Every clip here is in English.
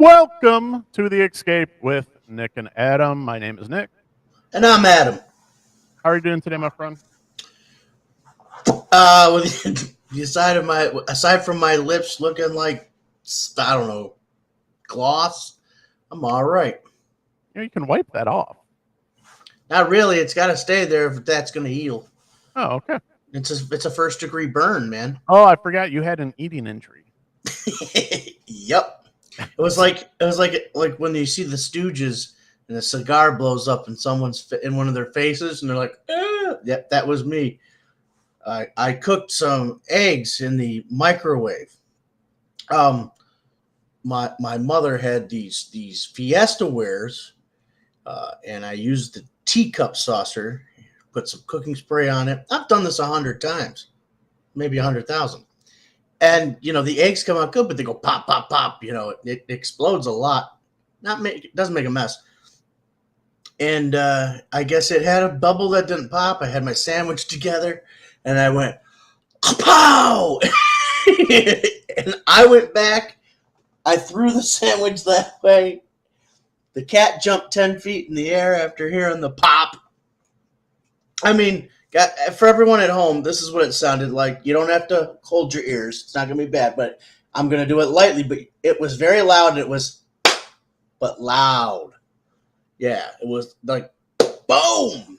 Welcome to the Escape with Nick and Adam. My name is Nick. And I'm Adam. How are you doing today, my friend? With aside from my lips looking like, I don't know, gloss, I'm all right. You can wipe that off. Not really. It's got to stay there if that's going to heal. Oh, okay. It's a first degree burn, man. Oh, I forgot you had an eating injury. Yep. It was like when you see the Stooges and a cigar blows up in someone's in one of their faces, and they're like, Yep, that was me. I cooked some eggs in the microwave. My mother had these Fiesta wares, and I used the teacup saucer, put some cooking spray on it. I've done this 100 times, maybe 100,000. And, the eggs come out good, but they go pop, pop, pop. It explodes a lot. It doesn't make a mess. And I guess it had a bubble that didn't pop. I had my sandwich together, and I went, pow! And I went back. I threw the sandwich that way. The cat jumped 10 feet in the air after hearing the pop. I mean, for everyone at home, this is what it sounded like. You don't have to hold your ears. It's not going to be bad, but I'm going to do it lightly. But it was very loud, and it was, but loud. Yeah, it was like, boom.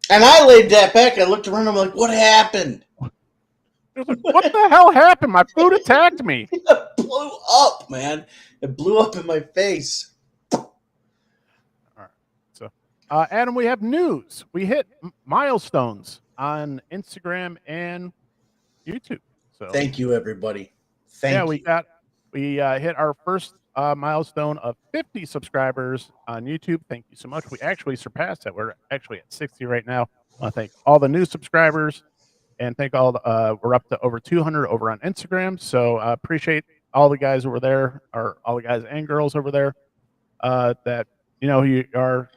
And I laid that back. I looked around. I'm like, what happened? What the hell happened? My food attacked me. It blew up, man. It blew up in my face. All right. So, Adam, we have news. We hit milestones on Instagram and YouTube. So, thank you, everybody. Thank you. We hit our first milestone of 50 subscribers on YouTube. Thank you so much. We actually surpassed that. We're actually at 60 right now. I want to thank all the new subscribers. And thank all we're up to over 200 over on Instagram. So appreciate all the guys over there, or all the guys and girls over there that who you are,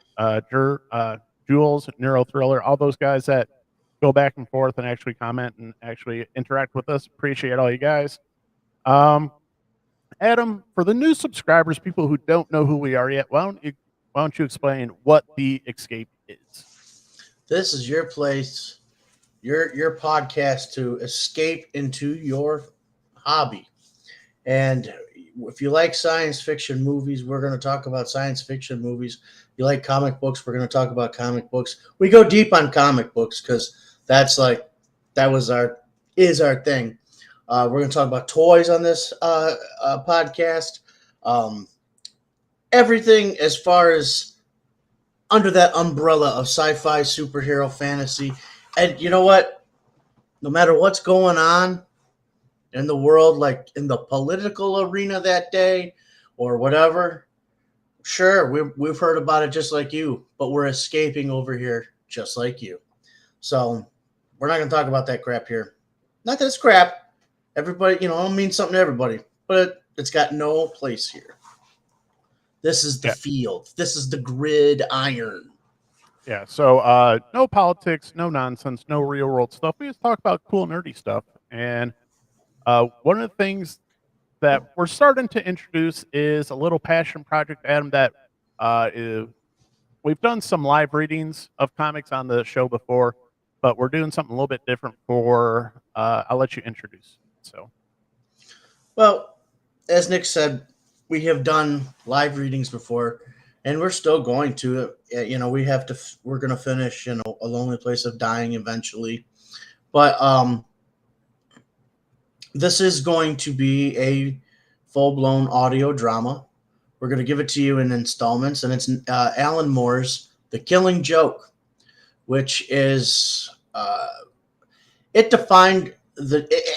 Jules, Neuro Thriller, all those guys that go back and forth and actually comment and actually interact with us. Appreciate all you guys. Adam, for the new subscribers, people who don't know who we are yet, why don't you explain what the Escape is? This is your place. Your podcast to escape into your hobby. And if you like science fiction movies, we're going to talk about science fiction movies. If you like comic books, we're going to talk about comic books. We go deep on comic books because is our thing. We're going to talk about toys on this podcast. Everything as far as under that umbrella of sci-fi, superhero, fantasy. And you know what? No matter what's going on in the world, like in the political arena that day or whatever, sure, we've heard about it just like you, but we're escaping over here just like you. So we're not going to talk about that crap here. Not that it's crap. Everybody, I don't mean something to everybody, but it's got no place here. This is the field. This is the gridiron. Yeah, so no politics, no nonsense, no real world stuff. We just talk about cool, nerdy stuff. And one of the things that we're starting to introduce is a little passion project, Adam, that we've done some live readings of comics on the show before, but we're doing something a little bit different for, I'll let you introduce. So, well, as Nick said, we have done live readings before. And we're still going to, we're going to finish, A Lonely Place of Dying eventually. But this is going to be a full-blown audio drama. We're going to give it to you in installments. And it's Alan Moore's The Killing Joke, which is, it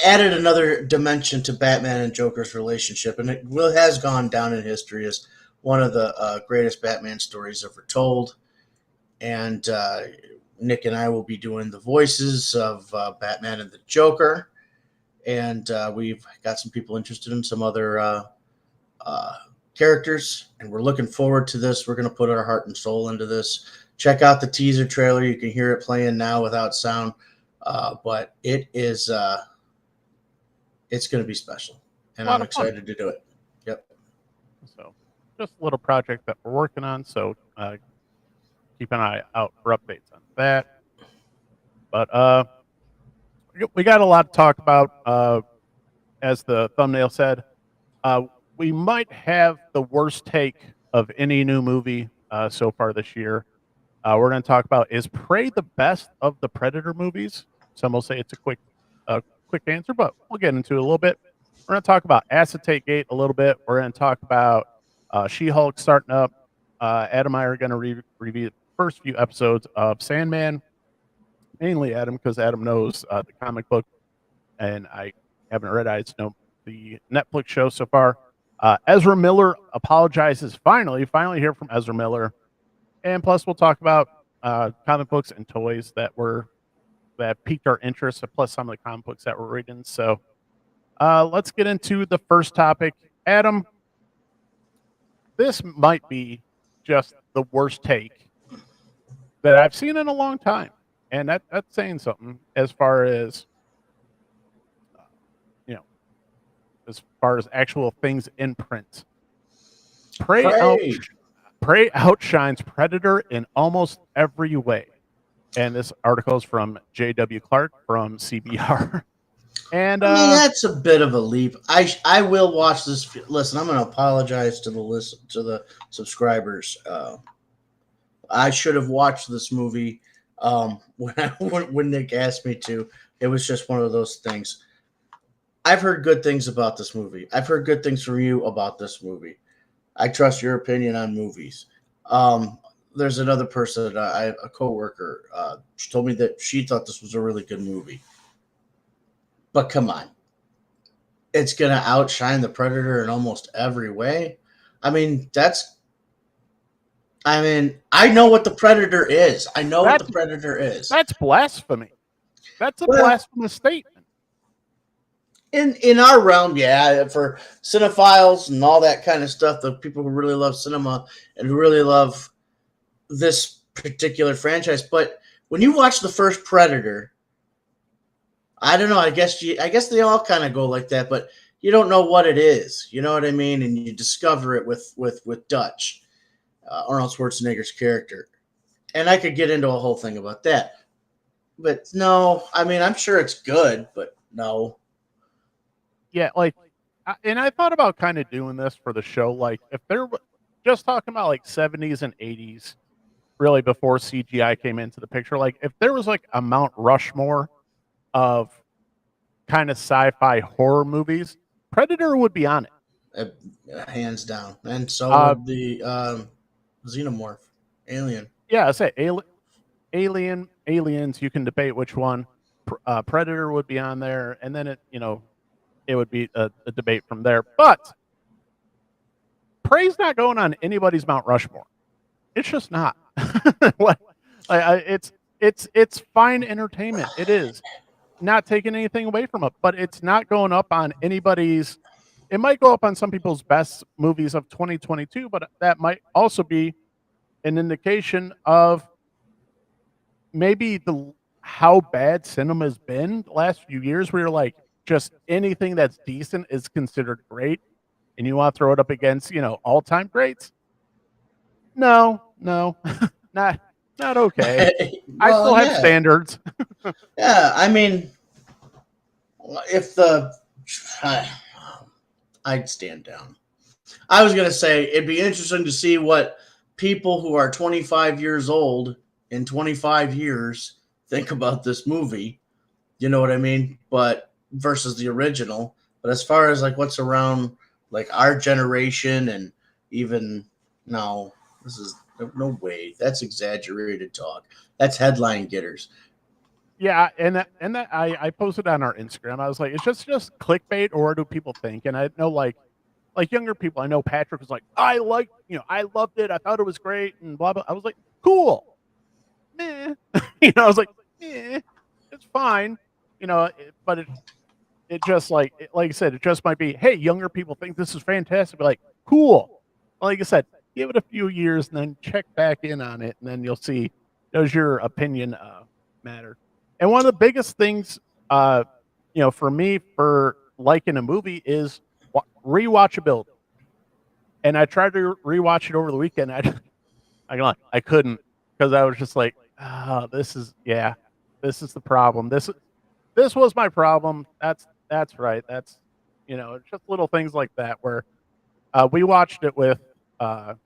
added another dimension to Batman and Joker's relationship. And it has gone down in history as one of the greatest Batman stories ever told. And Nick and I will be doing the voices of Batman and the Joker. And we've got some people interested in some other characters. And we're looking forward to this. We're going to put our heart and soul into this. Check out the teaser trailer. You can hear it playing now without sound. But it is it's going to be special. and a lot I'm of fun. excited to do it. Yep. So just a little project that we're working on. So keep an eye out for updates on that. But we got a lot to talk about. As the thumbnail said, we might have the worst take of any new movie so far this year. We're going to talk about, is Prey the best of the Predator movies? Some will say it's a quick answer, but we'll get into it a little bit. We're going to talk about Acetate Gate a little bit. We're going to talk about She-Hulk starting up. Adam and I are going to review the first few episodes of Sandman. Mainly Adam, because Adam knows the comic book, and I haven't read it. I just know the Netflix show so far. Ezra Miller apologizes. Finally hear from Ezra Miller. And plus, we'll talk about comic books and toys that piqued our interest, plus some of the comic books that we're reading. So let's get into the first topic. Adam, this might be just the worst take that I've seen in a long time. And that's saying something as far as, as far as actual things in print. Prey outshines Predator in almost every way. And this article is from J.W. Clark from CBR. And I mean, that's a bit of a leap. I will watch this. Listen, I'm going to apologize to the subscribers. I should have watched this movie when Nick asked me to. It was just one of those things. I've heard good things about this movie. I've heard good things from you about this movie. I trust your opinion on movies. There's another person, a coworker, she told me that she thought this was a really good movie. But come on. It's going to outshine the Predator in almost every way. I mean, I know what the Predator is. I know what the Predator is. That's blasphemy. That's a blasphemous statement. In our realm, yeah, for cinephiles and all that kind of stuff, the people who really love cinema and who really love this particular franchise. But when you watch the first Predator, I don't know. I guess they all kind of go like that, but you don't know what it is. You know what I mean? And you discover it with Dutch, Arnold Schwarzenegger's character. And I could get into a whole thing about that. But no, I mean, I'm sure it's good, but no. Yeah, and I thought about kind of doing this for the show. Like, if they're just talking about like 70s and 80s, really before CGI came into the picture, like if there was like a Mount Rushmore of kind of sci-fi horror movies, Predator would be on it. Hands down. And so would the Xenomorph, Alien. Yeah, I say Aliens, you can debate which one. Predator would be on there, and then it would be a debate from there. But Prey's not going on anybody's Mount Rushmore. It's just not. It's fine entertainment. It is. Not taking anything away from it, but it's not going up on anybody's. It might go up on some people's best movies of 2022, but that might also be an indication of maybe how bad cinema's been the last few years, where you're like, just anything that's decent is considered great, and you want to throw it up against, all-time greats? No, not okay. Well, I still have standards. Yeah, I mean, if I'd stand down. I was going to say, it'd be interesting to see what people who are 25 years old in 25 years think about this movie. You know what I mean? But versus the original. But as far as like what's around like our generation, and even no, this is no way. That's exaggerated talk. That's headline getters. Yeah, and that I posted on our Instagram. I was like, it's just clickbait, or what do people think? And I know like younger people, I know Patrick was like, I loved it. I thought it was great, and blah blah. I was like, cool. Meh. I was like, it's fine. But it just like I said, it just might be, hey, younger people think this is fantastic. Be like, cool. Like I said, give it a few years and then check back in on it, and then you'll see, does your opinion matter? And one of the biggest things, for me, for liking a movie is rewatchability. And I tried to rewatch it over the weekend. I couldn't, because I was just like, this is the problem. This was my problem. That's right. That's it's just little things like that where we watched it with a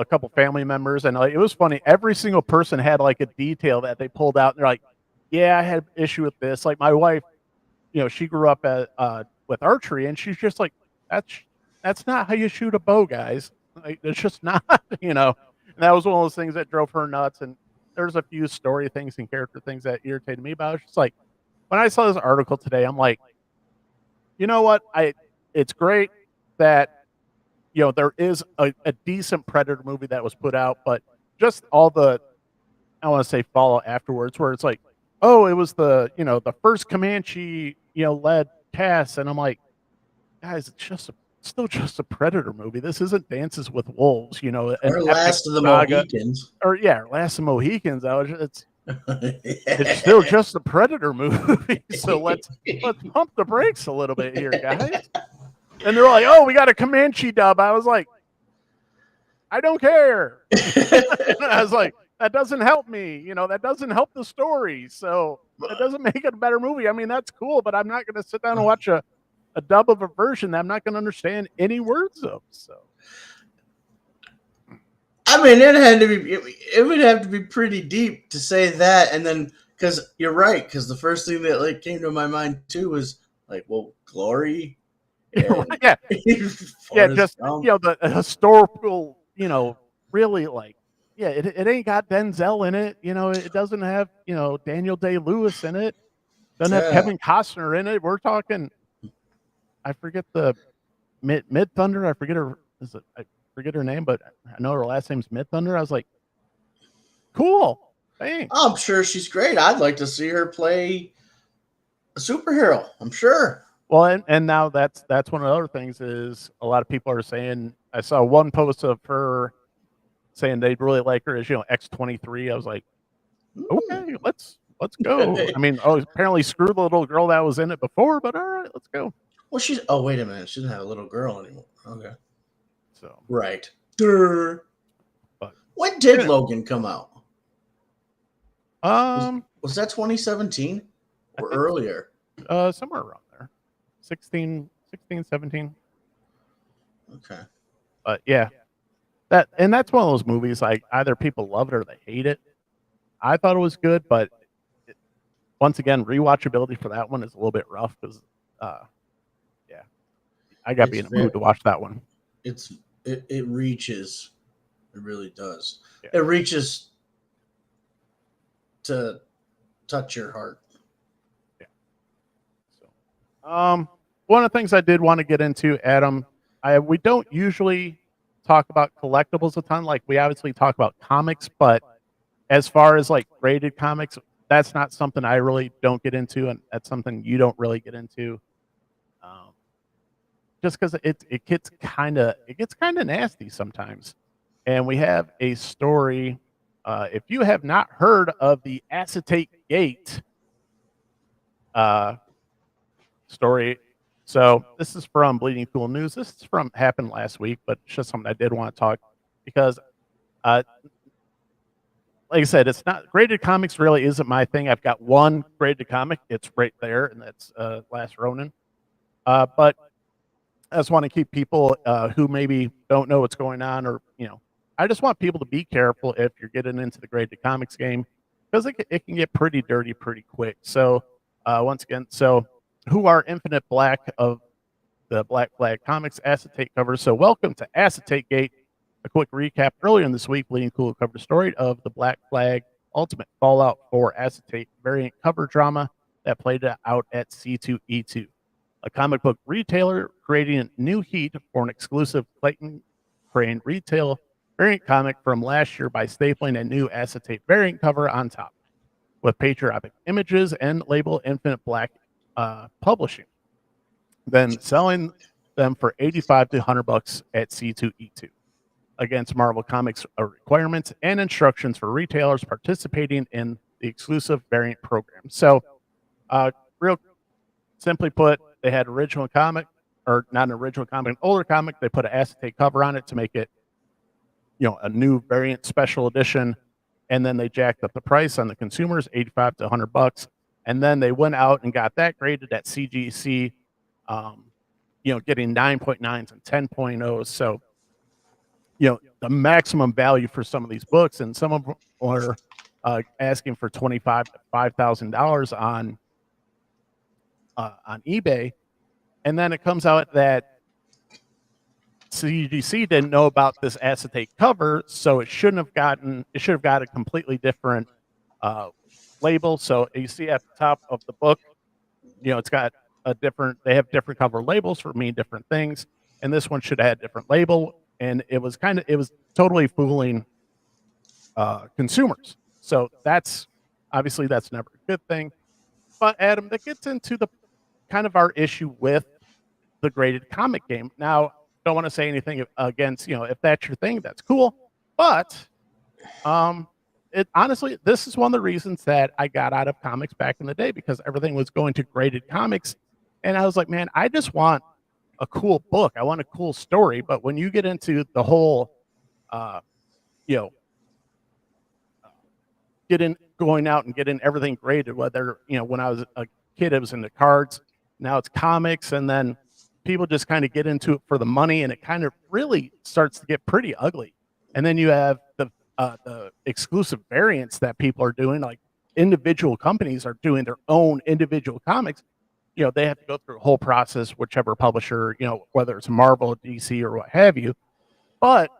couple family members, and like, it was funny. Every single person had like a detail that they pulled out, and they're like, "Yeah, I had an issue with this." Like my wife, she grew up with archery, and she's just like, "That's not how you shoot a bow, guys. Like, it's just not." And that was one of those things that drove her nuts. And there's a few story things and character things that irritated me. But I was just like, when I saw this article today, I'm like, you know what? It's great that there is a decent Predator movie that was put out, but just all the, I want to say, follow afterwards, where it's like, oh, it was the first Comanche led cast, and I'm like, guys, it's still just a Predator movie. This isn't Dances with Wolves, Or Last of the Mohicans. Or Last of the Mohicans. It's still just a Predator movie. So let's pump the brakes a little bit here, guys. And they're like, oh, we got a Comanche dub. I was like, I don't care. I was like, that doesn't help me. That doesn't help the story. So that doesn't make it a better movie. I mean, that's cool, but I'm not going to sit down and watch a dub of a version that I'm not going to understand any words of. So, I mean, it would have to be pretty deep to say that. And then, because you're right, because the first thing that like came to my mind too was like, well, Glory. Yeah, just the historical, really like, it ain't got Denzel in it. It doesn't have Daniel Day-Lewis in it. Doesn't have Kevin Costner in it. We're talking, I forget the Mid Thunder. I forget her name, but I know her last name's Mid Thunder. I was like, cool. Thanks. I'm sure she's great. I'd like to see her play a superhero. I'm sure. Well, and now that's one of the other things is a lot of people are saying. I saw one post of her saying they'd really like her as X-23. I was like, okay, let's go. I mean, apparently screw the little girl that was in it before, but all right, let's go. Well, wait a minute, she doesn't have a little girl anymore. Okay, so right. But when did Logan come out? Was that 2017 or earlier? Somewhere around there. 16, 17. Okay. But yeah, that's one of those movies, like, either people love it or they hate it. I thought it was good, but once again, rewatchability for that one is a little bit rough because, I got to be in the mood to watch that one. It reaches, it really does. Yeah. It reaches to touch your heart. Yeah. So, one of the things I did want to get into, Adam, we don't usually talk about collectibles a ton. Like, we obviously talk about comics, but as far as like graded comics, that's not something I really don't get into, and that's something you don't really get into. Just because it gets kind of nasty sometimes. And we have a story. If you have not heard of the Acetate Gate story, so this is from Bleeding Cool News. This is happened last week, but it's just something I did want to talk because, like I said, it's not graded comics. Really, isn't my thing. I've got one graded comic. It's right there, and that's Last Ronin. But I just want to keep people who maybe don't know what's going on, or I just want people to be careful if you're getting into the graded comics game, because it can get pretty dirty pretty quick. So once again, who are Infinite Black of the Black Flag Comics acetate covers? So welcome to Acetate Gate. A quick recap: earlier in this week, Bleeding Cool covered a story of the Black Flag Ultimate Fallout 4 acetate variant cover drama that played out at C2E2. A comic book retailer creating new heat for an exclusive Clayton Crane retail variant comic from last year by stapling a new acetate variant cover on top with patriotic images and label Infinite Black Publishing, then selling them for $85 to $100 at C2E2 against Marvel Comics requirements and instructions for retailers participating in the exclusive variant program. So, real simply put, they had original comic, or not an original comic, an older comic. They put an acetate cover on it to make it, a new variant special edition. And then they jacked up the price on the consumers, 85 to 100 bucks. And then they went out and got that graded at CGC, getting 9.9s and 10.0s. So, the maximum value for some of these books, and some of them are asking for $25,000 to $5,000 on eBay. And then it comes out that CGC didn't know about this acetate cover, so it should have got a completely different label. So you see at the top of the book, it's got they have different cover labels for different things, and this one should have had a different label, and it was totally fooling consumers. So that's obviously that's never a good thing. But Adam, that gets into the kind of our issue with the graded comic game. Now, don't want to say anything against, if that's your thing, that's cool. But honestly, this is one of the reasons that I got out of comics back in the day, because everything was going to graded comics. And I was like, man, I just want a cool book. I want a cool story. But when you get into the whole, going out and getting everything graded, whether, when I was a kid, it was in the cards. Now it's comics. And then people just kind of get into it for the money, and it kind of really starts to get pretty ugly. And then you have the exclusive variants that people are doing, like individual companies are doing their own individual comics. They have to go through a whole process, whichever publisher, whether it's Marvel, DC, or what have you. But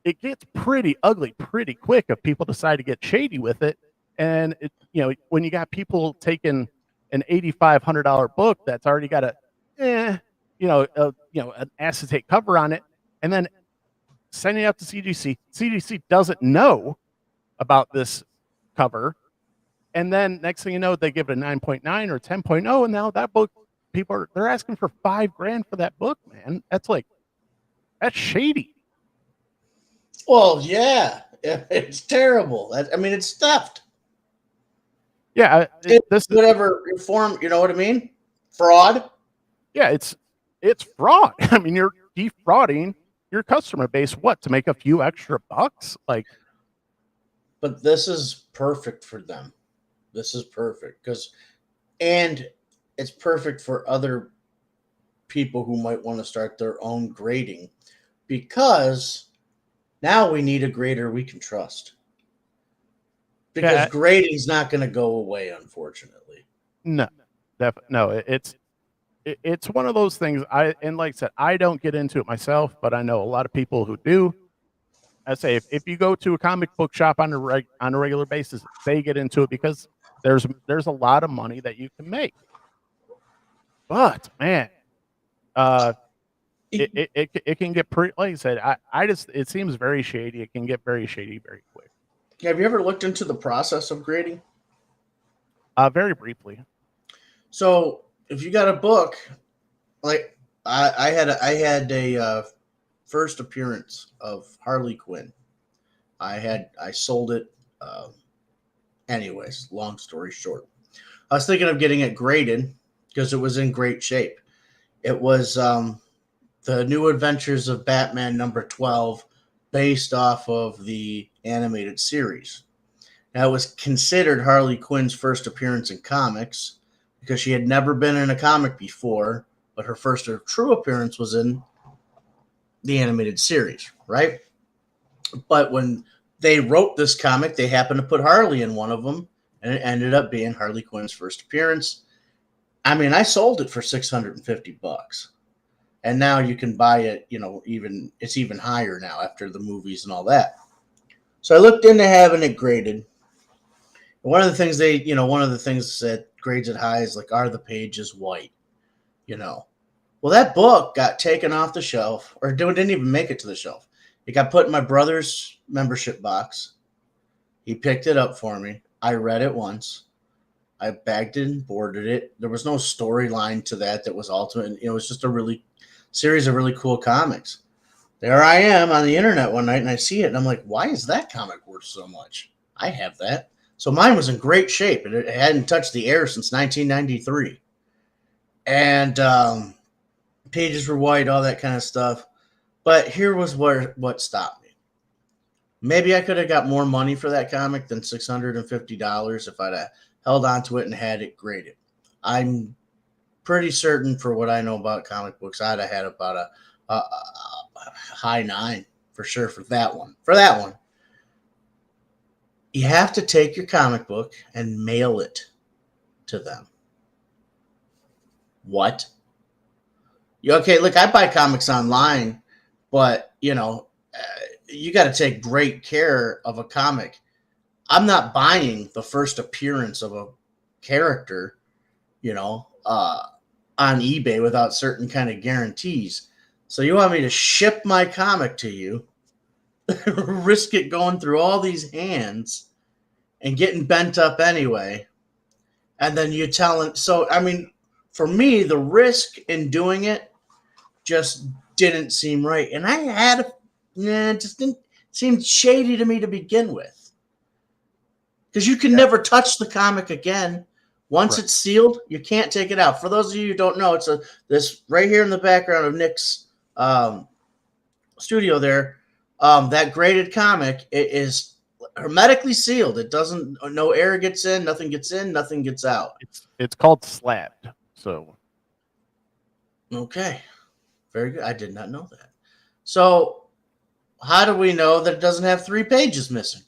it gets pretty ugly pretty quick if people decide to get shady with it. And when you got people taking an $8,500 book that's already got an acetate cover on it, and then sending it out to CGC. CGC doesn't know about this cover, and then next thing you know, they give it a 9.9 or 10.0, and now that book, they're asking for $5,000 for that book, man. That's shady. Well, yeah, it's terrible. It's theft. Yeah, this whatever form, you know what I mean? Fraud. Yeah, it's fraud. I mean, you're defrauding your customer base, to make a few extra bucks? But this is perfect for them. This is perfect and it's perfect for other people who might want to start their own grading, because now we need a grader we can trust. Because grading's not going to go away, unfortunately. No, no. It's one of those things. And like I said, I don't get into it myself, but I know a lot of people who do. I say if you go to a comic book shop on a regular basis, they get into it because there's a lot of money that you can make. But man, it can get pretty. Like I said, it seems very shady. It can get very shady very quick. Have you ever looked into the process of grading? Very briefly. So if you got a book, like I had a first appearance of Harley Quinn. I sold it. Anyways, long story short, I was thinking of getting it graded because it was in great shape. It was the New Adventures of Batman number 12, based off of the animated series. Now, it was considered Harley Quinn's first appearance in comics because she had never been in a comic before, but her first true appearance was in the animated series, right? But when they wrote this comic, they happened to put Harley in one of them, and it ended up being Harley Quinn's first appearance. I sold it for $650. And now you can buy it, it's even higher now after the movies and all that. So I looked into having it graded. One of the things that grades it high is are the pages white? Well, that book got taken off the shelf, or didn't even make it to the shelf. It got put in my brother's membership box. He picked it up for me. I read it once. I bagged it and boarded it. There was no storyline to that was ultimate. It was just a series of really cool comics. There I am on the internet one night, and I see it, and I'm like, why is that comic worth so much? I have that. So mine was in great shape, and it hadn't touched the air since 1993. And pages were white, all that kind of stuff. But here was what stopped me. Maybe I could have got more money for that comic than $650 if I'd have held on to it and had it graded. I'm pretty certain, for what I know about comic books, I'd have had about a high 9 for sure for that one. For that one, you have to take your comic book and mail it to them. What? Okay, look, I buy comics online, but you got to take great care of a comic. I'm not buying the first appearance of a character, on eBay without certain kind of guarantees. So you want me to ship my comic to you, risk it going through all these hands and getting bent up anyway, and then you telling. So I mean, for me, the risk in doing it just didn't seem right, and I had it just didn't seem shady to me to begin with, because you can never touch the comic again. Once it's sealed, you can't take it out. For those of you who don't know, it's this right here in the background of Nick's studio there. That graded comic, it is hermetically sealed. It doesn't, no air gets in, nothing gets out. It's called slabbed. So okay, very good. I did not know that. So how do we know that it doesn't have 3 pages missing?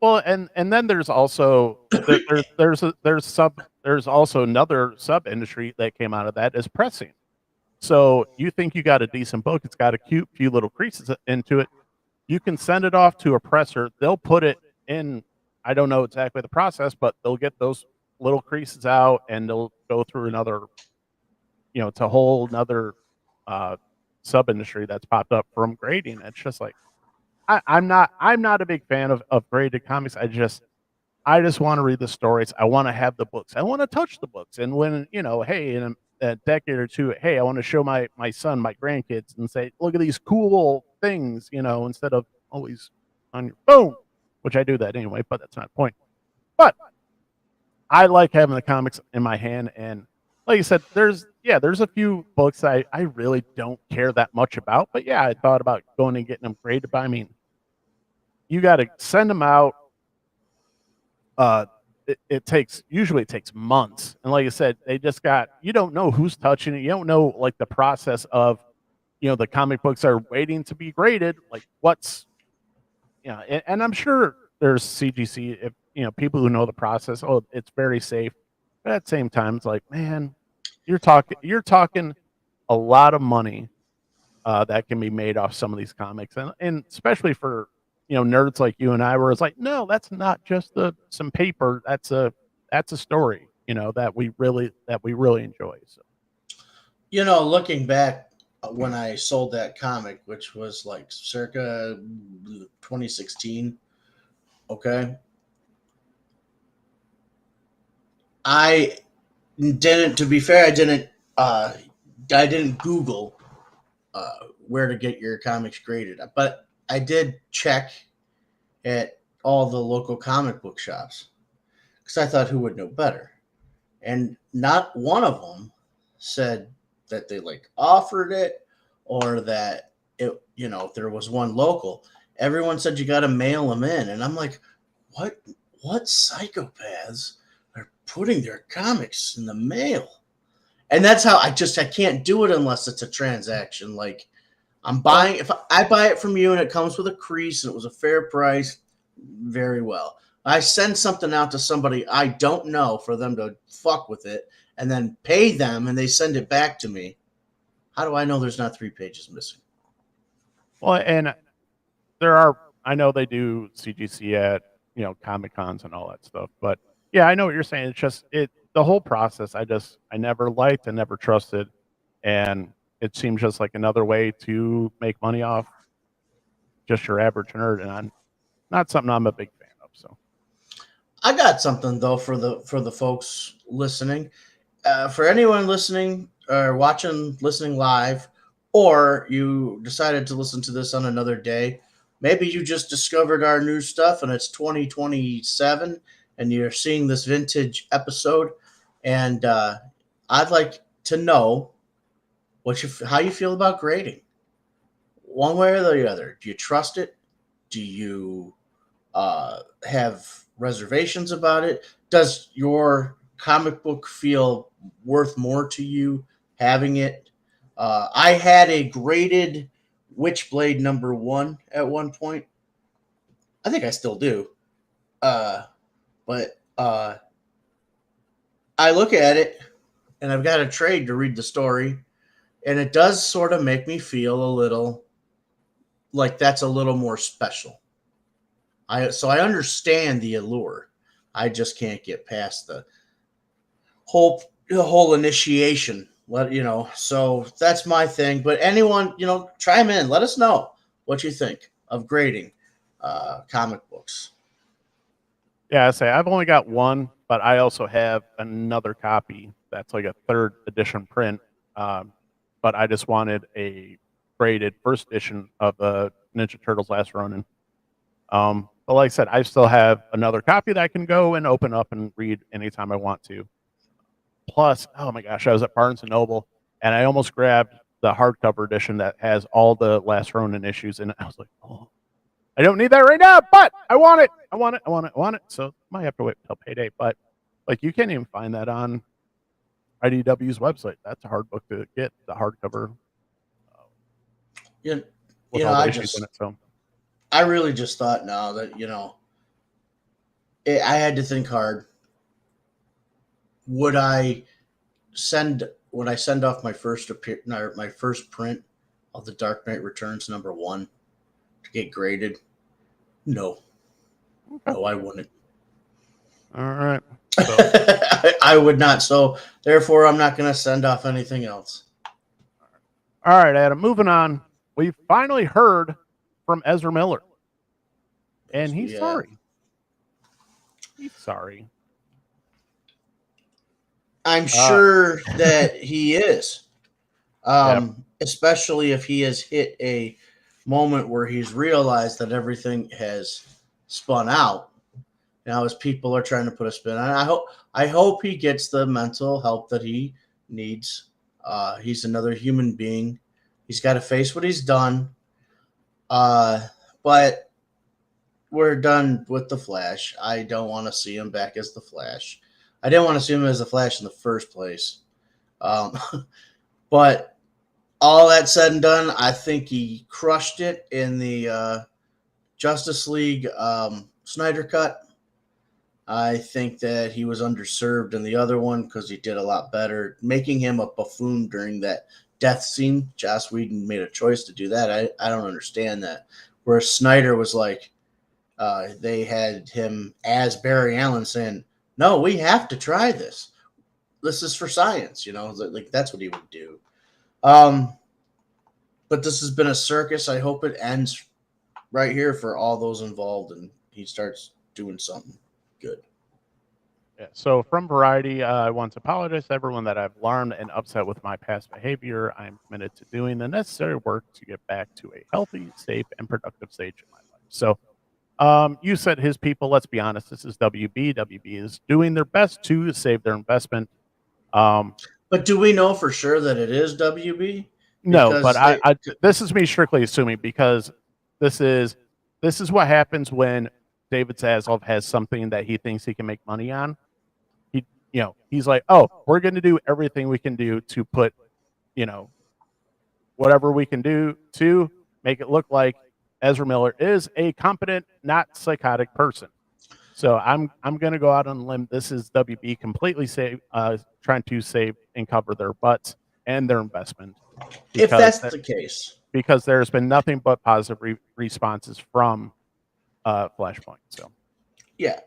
Well, and then there's also there's also another sub industry that came out of that is pressing. So you think you got a decent book, it's got a cute few little creases into it. You can send it off to a presser. They'll put it in. I don't know exactly the process, but they'll get those little creases out and they'll go through another, it's a whole another sub industry that's popped up from grading. It's just like, I'm not a big fan of graded comics. I just want to read the stories. I want to have the books. I want to touch the books. And when, hey, in a decade or two, hey, I want to show my son, my grandkids and say, look at these cool things, instead of always on your phone, which I do that anyway, but that's not the point. But I like having the comics in my hand. And like you said, there's a few books I really don't care that much about. But yeah, I thought about going and getting them graded. But I mean, you got to send them out. It usually takes months. And like I said, you don't know who's touching it. You don't know like the process of, the comic books are waiting to be graded. Like and I'm sure there's CGC, if, people who know the process, it's very safe. But at the same time, it's like, man, you're talking a lot of money that can be made off some of these comics. And especially for, nerds like you and I, where it's like, no, that's not just some paper. That's a story, that we really enjoy. So, looking back when I sold that comic, which was like circa 2016. Okay. To be fair, I didn't Google where to get your comics graded, but I did check at all the local comic book shops because I thought, who would know better? And not one of them said that they like offered it or that it, if there was one local. Everyone said you got to mail them in, and I'm like, what psychopaths are putting their comics in the mail? And that's how I can't do it unless it's a transaction. Like, I'm buying, if I buy it from you and it comes with a crease and it was a fair price, very well. I send something out to somebody I don't know for them to fuck with it and then pay them and they send it back to me. How do I know there's not 3 pages missing? Well, and I know they do CGC at, Comic Cons and all that stuff, but yeah, I know what you're saying. It's just, the whole process, I never liked and never trusted. And it seems just like another way to make money off just your average nerd, and I'm not something I'm a big fan of. So, I got something though for the folks listening. For anyone listening or listening live, or you decided to listen to this on another day, maybe you just discovered our new stuff and it's 2027, and you're seeing this vintage episode, and I'd like to know How you feel about grading? One way or the other. Do you trust it? Do you have reservations about it? Does your comic book feel worth more to you having it? I had a graded Witchblade #1 at one point. I think I still do. But I look at it and I've got a trade to read the story, and it does sort of make me feel a little like that's a little more special. So I understand the allure. I just can't get past the whole initiation. So that's my thing. But anyone, chime in. Let us know what you think of grading comic books. Yeah, I say I've only got one, but I also have another copy that's like a 3rd edition print. But I just wanted a graded first edition of Ninja Turtles Last Ronin. But like I said, I still have another copy that I can go and open up and read anytime I want to. Plus, oh my gosh, I was at Barnes and Noble and I almost grabbed the hardcover edition that has all the Last Ronin issues in it. I was like, oh, I don't need that right now, but I want it. I want it. I want it. I want it. So might have to wait until payday. But like, you can't even find that on IDW's website. That's a hard book to get, the hardcover. Yeah, with all the issues in it. So I really just thought now that I had to think hard. Would I send off my first print of The Dark Knight Returns #1 to get graded? No. Okay. No, I wouldn't. All right. So. I would not. So therefore, I'm not going to send off anything else. All right, Adam. Moving on. We finally heard from Ezra Miller, and he's sorry. He's sorry. I'm sure that he is, especially if he has hit a moment where he's realized that everything has spun out. Now, as people are trying to put a spin on it, I hope he gets the mental help that he needs. He's another human being. He's got to face what he's done. But we're done with the Flash. I don't want to see him back as the Flash. I didn't want to see him as the Flash in the first place. But all that said and done, I think he crushed it in the Justice League Snyder Cut. I think that he was underserved in the other one because he did a lot better. Making him a buffoon during that death scene, Joss Whedon made a choice to do that. I don't understand that. Whereas Snyder was like, they had him as Barry Allen saying, no, we have to try this. This is for science, like that's what he would do. But this has been a circus. I hope it ends right here for all those involved and he starts doing something good. Yeah, so from Variety, I want to apologize to everyone that I've alarmed and upset with my past behavior. I'm committed to doing the necessary work to get back to a healthy, safe, and productive stage in my life. So you said his people. Let's be honest. This is WB. WB is doing their best to save their investment. But do we know for sure that it is WB? No, but this is me strictly assuming because this is what happens when David Zaslav has something that he thinks he can make money on. He's like, oh, we're going to do everything we can do to put, whatever we can do to make it look like Ezra Miller is a competent, not psychotic person. So I'm going to go out on a limb. This is WB completely trying to save and cover their butts and their investment. If that's the case. Because there's been nothing but positive responses from Flashpoint. So, yeah.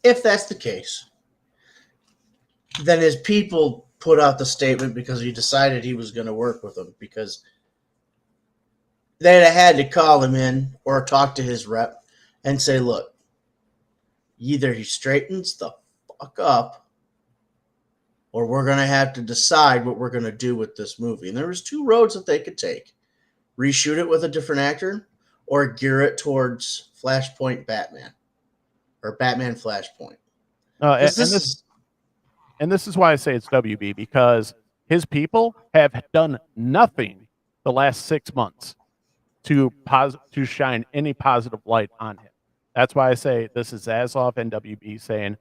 If that's the case, then his people put out the statement because he decided he was going to work with them because they'd have had to call him in or talk to his rep and say, look, either he straightens the fuck up or we're going to have to decide what we're going to do with this movie. And there was 2 roads that they could take. Reshoot it with a different actor or gear it towards Flashpoint Batman or Batman Flashpoint. And this is why I say it's WB because his people have done nothing the last 6 months to shine any positive light on him. That's why I say this is Zaslav and WB saying,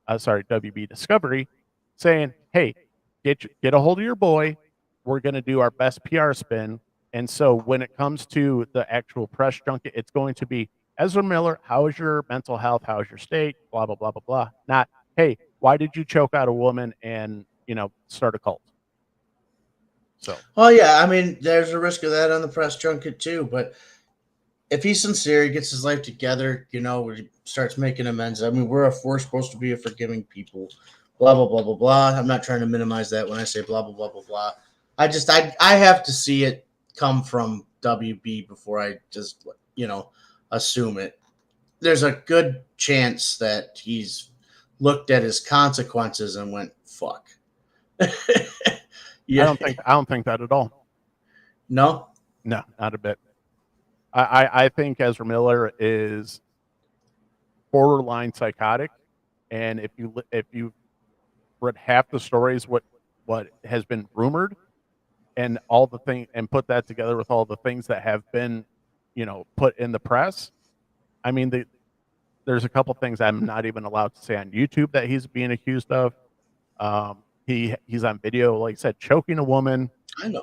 WB Discovery saying, hey, get a hold of your boy. We're going to do our best PR spin. And so when it comes to the actual press junket, it's going to be Ezra Miller, how is your mental health? How is your state? Blah, blah, blah, blah, blah. Not, hey, why did you choke out a woman and, start a cult? So. Well, yeah, I mean, there's a risk of that on the press junket too. But if he's sincere, he gets his life together, he starts making amends. I mean, we're supposed to be a forgiving people. Blah blah blah blah blah. I'm not trying to minimize that when I say blah blah blah blah blah. I have to see it come from WB before I just assume it. There's a good chance that he's looked at his consequences and went, fuck. Yeah. I don't think that at all. No, not a bit. I think Ezra Miller is borderline psychotic, and if you read half the stories, what has been rumored, and all the thing, and put that together with all the things that have been, put in the press. I mean, there's a couple things I'm not even allowed to say on YouTube that he's being accused of. He's on video, like I said, choking a woman.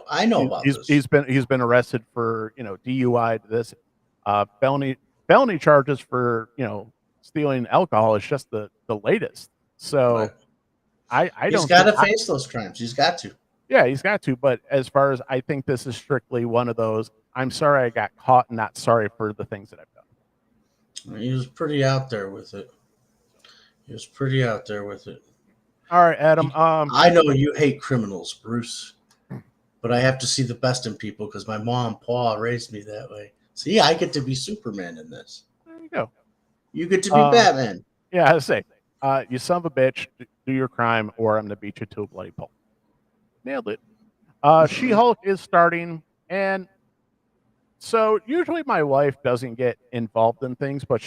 I know about this. He's been arrested for DUI. This felony charges for stealing alcohol is just the latest. So Right. I don't. He's got to face those crimes. He's got to. Yeah, he's got to. But as far as I think this is strictly one of those, I'm sorry I got caught, not sorry for the things that I've done. He was pretty out there with it. All right, Adam. I know you hate criminals, Bruce, but I have to see the best in people because my mom and pa raised me that way. So yeah, I get to be Superman in this. There you go. You get to be Batman. Yeah, I say, you son of a bitch, do your crime, or I'm gonna beat you to a bloody pulp. Nailed it. She-Hulk is starting, and so usually my wife doesn't get involved in things, but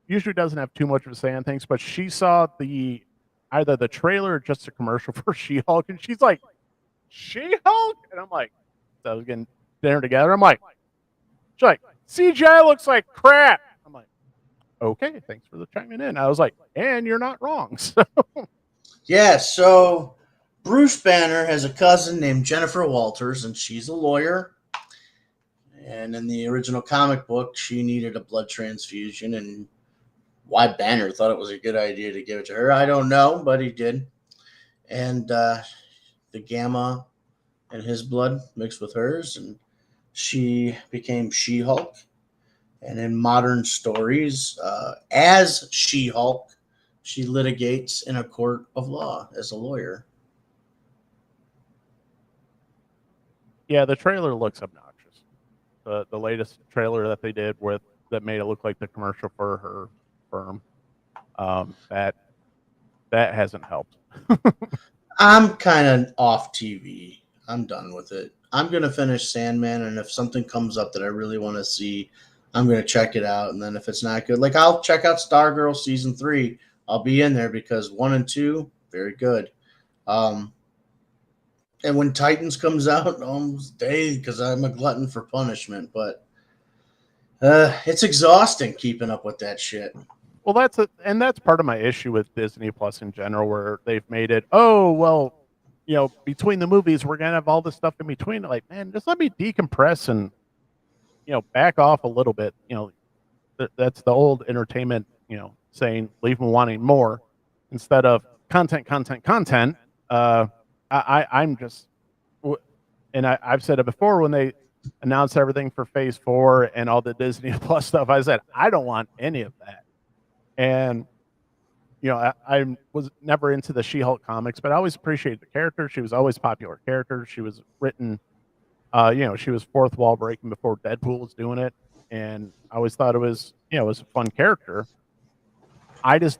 usually doesn't have too much of a say on things, but she saw either the trailer or just a commercial for She-Hulk, and she's like, She-Hulk? And I'm like, so I was getting dinner together. I'm like, she's like, CGI looks like crap. I'm like, okay, thanks for the chiming in. I was like, and you're not wrong. So yeah, so Bruce Banner has a cousin named Jennifer Walters, and she's a lawyer. And in the original comic book, she needed a blood transfusion, and why Banner thought it was a good idea to give it to her, I don't know, but he did. And the gamma in his blood mixed with hers, and she became She-Hulk. And in modern stories, as She-Hulk, she litigates in a court of law as a lawyer. yeah, the trailer looks obnoxious. The latest trailer that they did that made it look like the commercial for her firm, that hasn't helped. I'm kind of off TV. I'm done with it. I'm going to finish Sandman, and if something comes up that I really want to see, I'm going to check it out. And then if it's not good, like I'll check out Stargirl season 3. I'll be in there because 1 and 2, very good. And when Titans comes out, almost day because I'm a glutton for punishment. But it's exhausting keeping up with that shit. Well, that's part of my issue with Disney Plus in general, where they've made it, oh, well, between the movies, we're going to have all this stuff in between. Like, man, just let me decompress and, back off a little bit. That's the old entertainment, saying leave them wanting more instead of content. I'm just, and I've said it before when they announced everything for Phase 4 and all the Disney Plus stuff, I said, I don't want any of that. And, I was never into the She-Hulk comics, but I always appreciated the character. She was always a popular character. She was written, she was fourth wall breaking before Deadpool was doing it. And I always thought it was a fun character. I just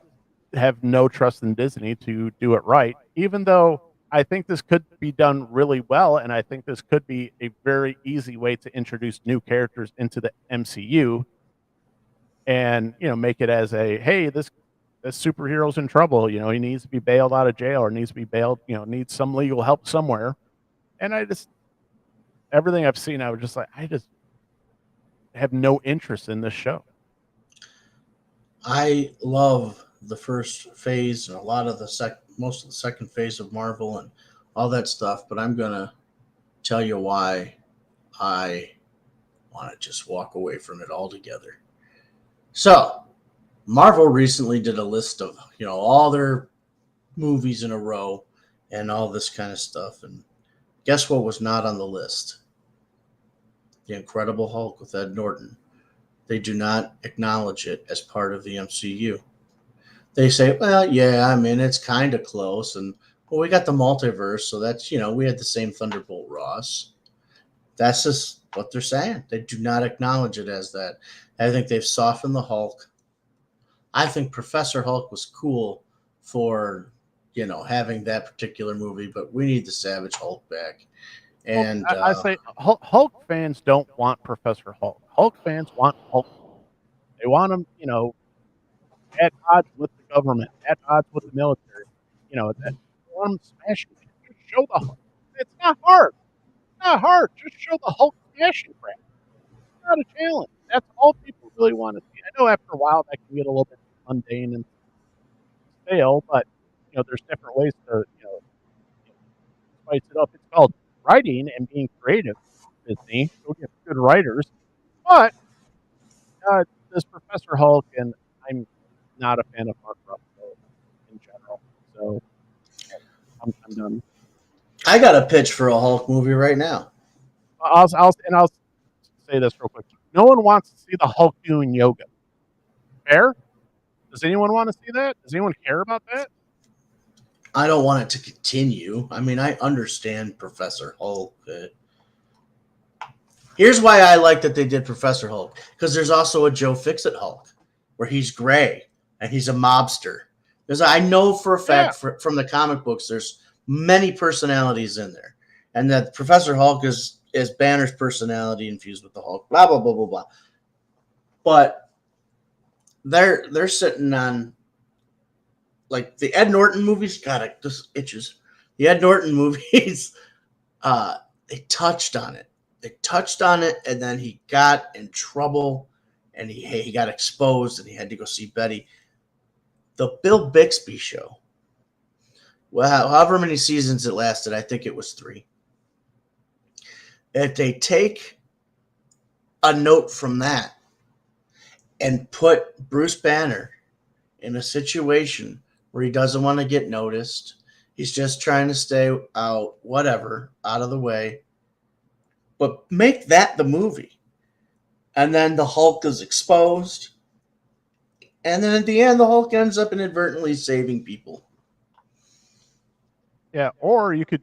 have no trust in Disney to do it right, even though I think this could be done really well. And I think this could be a very easy way to introduce new characters into the MCU and, make it as a, hey, this this superhero's in trouble. You know, he needs to be bailed out of jail or needs to be bailed, you know, needs some legal help somewhere. And everything I've seen, I was just like, I just have no interest in this show. I love the first phase and a lot of most of the second phase of Marvel and all that stuff, but I'm gonna tell you why I want to just walk away from it altogether. So, Marvel recently did a list of, you know, all their movies in a row and all this kind of stuff, and guess what was not on the list? The Incredible Hulk with Ed Norton. They do not acknowledge it as part of the MCU. They say, well, yeah, I mean, it's kind of close. And, well, we got the multiverse. So that's, you know, we had the same Thunderbolt Ross. That's just what they're saying. They do not acknowledge it as that. I think they've softened the Hulk. I think Professor Hulk was cool for, you know, having that particular movie, but we need the Savage Hulk back. And well, I say Hulk fans don't want Professor Hulk. Hulk fans want Hulk. They want him, you know, at odds with the government, at odds with the military. You know, that want him smashing. Just show the Hulk. It's not hard. It's not hard. Just show the Hulk smashing crap. It's not a challenge. That's all people really want to see. I know after a while that can get a little bit mundane and stale, but you know, there's different ways to, you know, spice it up. It's called writing and being creative. Disney, go get good writers. But this Professor Hulk, and I'm not a fan of Mark Ruffalo in general. So I'm done. I got a pitch for a Hulk movie right now. I'll say this real quick. No one wants to see the Hulk doing yoga. Fair? Does anyone want to see that? Does anyone care about that? I don't want it to continue. I mean, I understand Professor Hulk. Here's why I like that they did Professor Hulk. Because there's also a Joe Fixit Hulk where he's gray and he's a mobster. I know for a fact from the comic books there's many personalities in there. And that Professor Hulk is Banner's personality infused with the Hulk. Blah, blah, blah, blah, blah. But they're sitting on, like, the Ed Norton movies. God, it just itches. The Ed Norton movies, they touched on it. They touched on it, and then he got in trouble, and he got exposed, and he had to go see Betty. The Bill Bixby show, well, however many seasons it lasted, I think it was 3. If they take a note from that and put Bruce Banner in a situation where he doesn't want to get noticed, he's just trying to stay out, whatever, out of the way, but make that the movie. And then the Hulk is exposed. And then at the end, the Hulk ends up inadvertently saving people. Yeah, or you could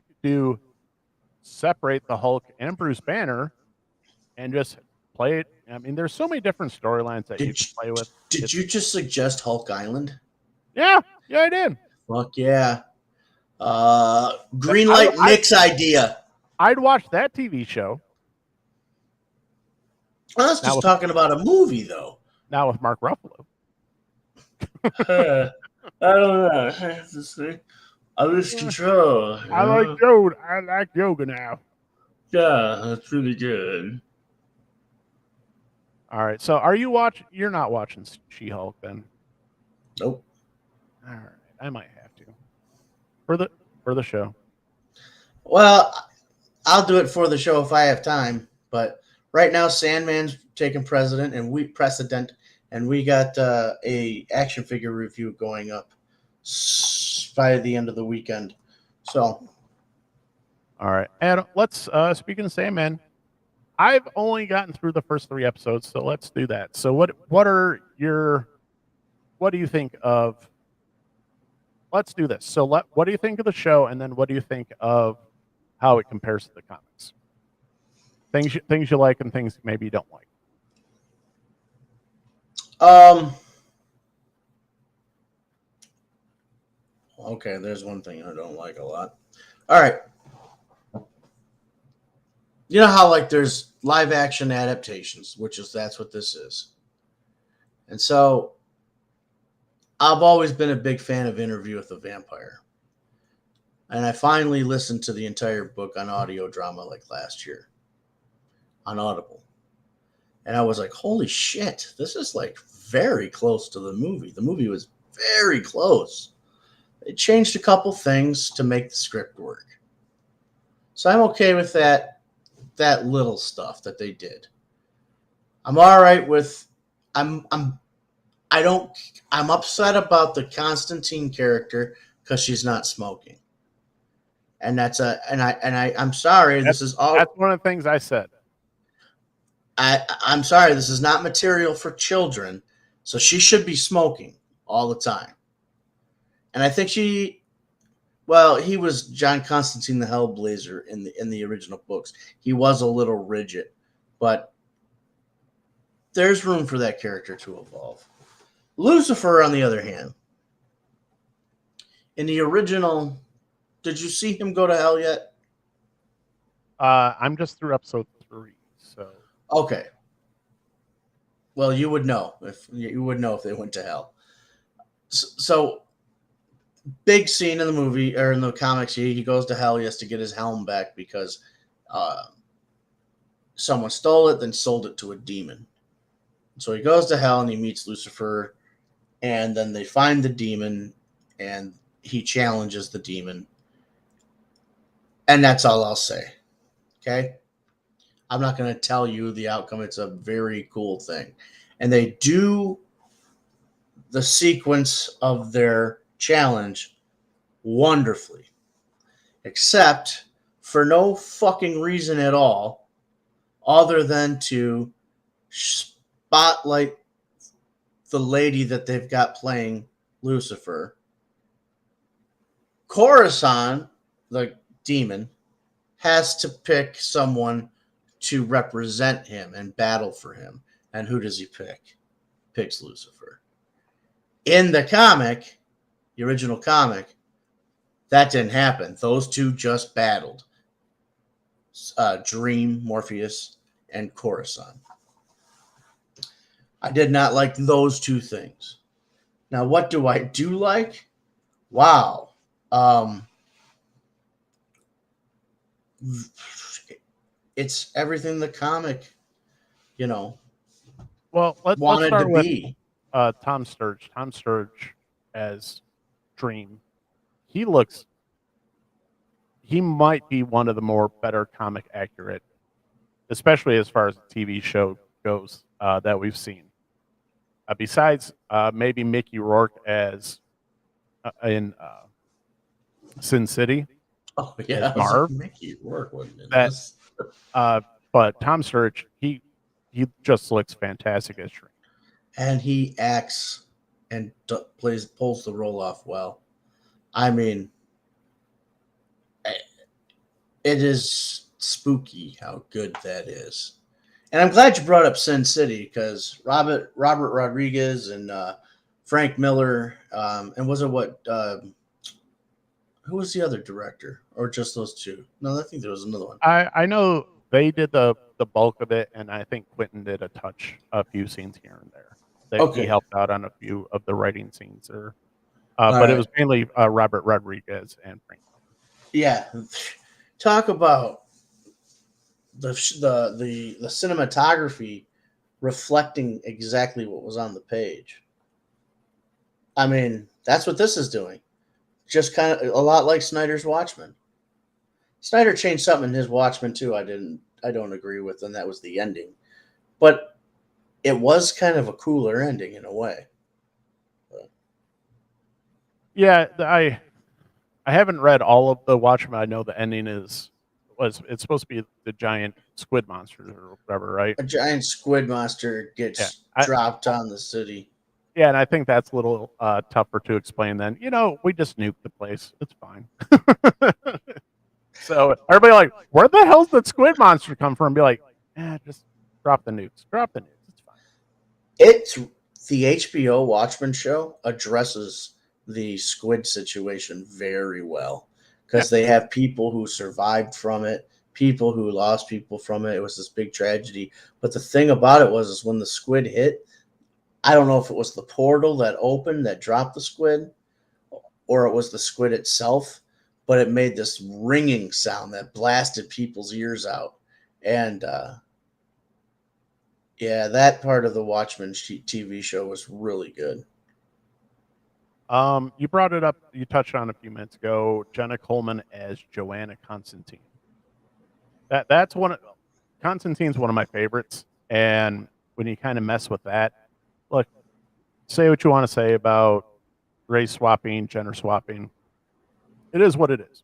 separate the Hulk and Bruce Banner and just play it. I mean, there's so many different storylines that you can play with. Did you just suggest Hulk Island? Yeah, I did. Fuck yeah. Greenlight Nick's idea. I'd watch that TV show. Well, that's just talking about a movie, though. Now with Mark Ruffalo. I don't know. I lose control. I like yoga now. Yeah, that's really good. All right. So you're not watching She-Hulk then? Nope. All right. I might have to. For the show. Well, I'll do it for the show if I have time, but right now Sandman's taking precedent and we got a action figure review going up by the end of the weekend. So, all right. And let's speaking of Sandman, I've only gotten through the first 3 episodes, so let's do that. So what do you think of? Let's do this. So what do you think of the show, and then what do you think of how it compares to the comics? Things you like and things maybe you don't like. Okay, there's one thing I don't like a lot. All right. You know how, like, there's live action adaptations, that's what this is. And so I've always been a big fan of Interview with the Vampire. And I finally listened to the entire book on audio drama like last year on Audible. And I was like, holy shit, this is like very close to the movie. The movie was very close. It changed a couple things to make the script work. So I'm okay with that little stuff that they did. I'm all right with I'm upset about the Constantine character because she's not smoking. And I'm sorry. This is all. That's one of the things I said. I'm sorry. This is not material for children, so she should be smoking all the time. And I think he was John Constantine the Hellblazer in the original books. He was a little rigid, but there's room for that character to evolve. Lucifer, on the other hand, in the original. Did you see him go to hell yet? I'm just through episode 3, so okay. Well, you would know if they went to hell. So, big scene in the movie or in the comics, he goes to hell. He has to get his helm back because someone stole it, then sold it to a demon. So he goes to hell and he meets Lucifer, and then they find the demon, and he challenges the demon. And that's all I'll say. Okay? I'm not going to tell you the outcome. It's a very cool thing. And they do the sequence of their challenge wonderfully. Except for no fucking reason at all other than to spotlight the lady that they've got playing Lucifer. Coruscant, the demon, has to pick someone to represent him and battle for him. And who does he pick? Picks Lucifer. In the comic, the original comic, that didn't happen. Those two just battled. Dream, Morpheus, and Coruscant. I did not like those two things. Now, what do I do like? Wow. It's everything the comic, well, let's wanted start to with be. Tom Sturridge. Tom Sturridge as Dream. He might be one of the more better comic accurate, especially as far as the TV show goes, that we've seen. Besides maybe Mickey Rourke as in Sin City. Oh yeah, Marv. Mickey Rourke wasn't in That, this. But Tom Sturridge, he just looks fantastic as Dream. And he acts and pulls the role off well. I mean, it is spooky how good that is. And I'm glad you brought up Sin City because Robert Rodriguez and Frank Miller, and was it who was the other director, or just those two? No, I think there was another one. I know they did the bulk of it, and I think Quentin did a few scenes here and there. He helped out on a few of the writing scenes there, but it was mainly Robert Rodriguez and Frank. Yeah, talk about the cinematography reflecting exactly what was on the page. I mean, that's what this is doing. Just kind of a lot like Snyder's Watchmen. Snyder changed something in his Watchmen too. I don't agree with, and that was the ending. But it was kind of a cooler ending in a way. Yeah, I haven't read all of the Watchmen. I know the ending it's supposed to be the giant squid monster or whatever, right? A giant squid monster gets dropped on the city. Yeah, and I think that's a little tougher to explain than, we just nuked the place. It's fine. So everybody like, where the hell's that squid monster come from? Be like, just drop the nukes. Drop the nukes. It's fine. It's the HBO Watchmen show addresses the squid situation very well because they have people who survived from it, people who lost people from it. It was this big tragedy. But the thing about it was when the squid hit, I don't know if it was the portal that opened that dropped the squid, or it was the squid itself, but it made this ringing sound that blasted people's ears out. And yeah, that part of the Watchmen TV show was really good. You brought it up. You touched on a few minutes ago. Jenna Coleman as Joanna Constantine. That's one. Constantine's one of my favorites. And when you kind of mess with that, look, say what you want to say about race swapping, gender swapping. It is what it is.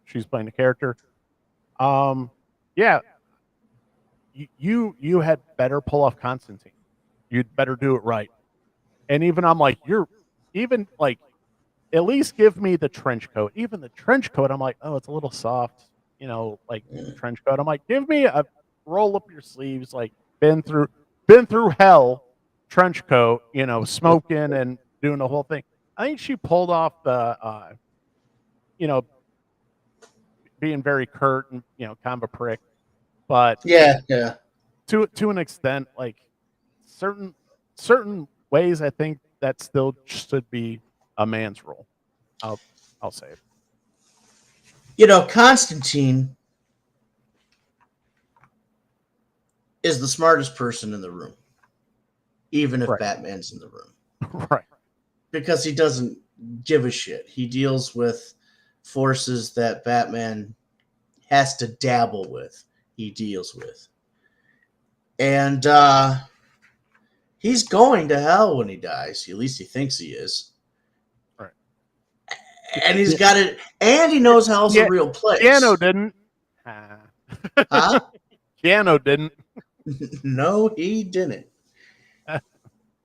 She's playing the character. Yeah, you had better pull off Constantine. You'd better do it right. And even I'm like, you're even like, at least give me the trench coat. Even the trench coat, I'm like, oh, it's a little soft. Like the trench coat. I'm like, give me a roll up your sleeves, like been through hell, trench coat. Smoking and doing the whole thing. I think she pulled off the, being very curt and kind of a prick, but Yeah. to an extent, like certain ways, I think that still should be a man's role. I'll say it. Constantine is the smartest person in the room, even if Right. Batman's in the room. Right. Because he doesn't give a shit. He deals with forces that Batman has to dabble with. He deals with. And he's going to hell when he dies. At least he thinks he is. Right. And he's got it. And he knows hell's a real place. Keanu didn't. Huh? Keanu didn't. No, he didn't.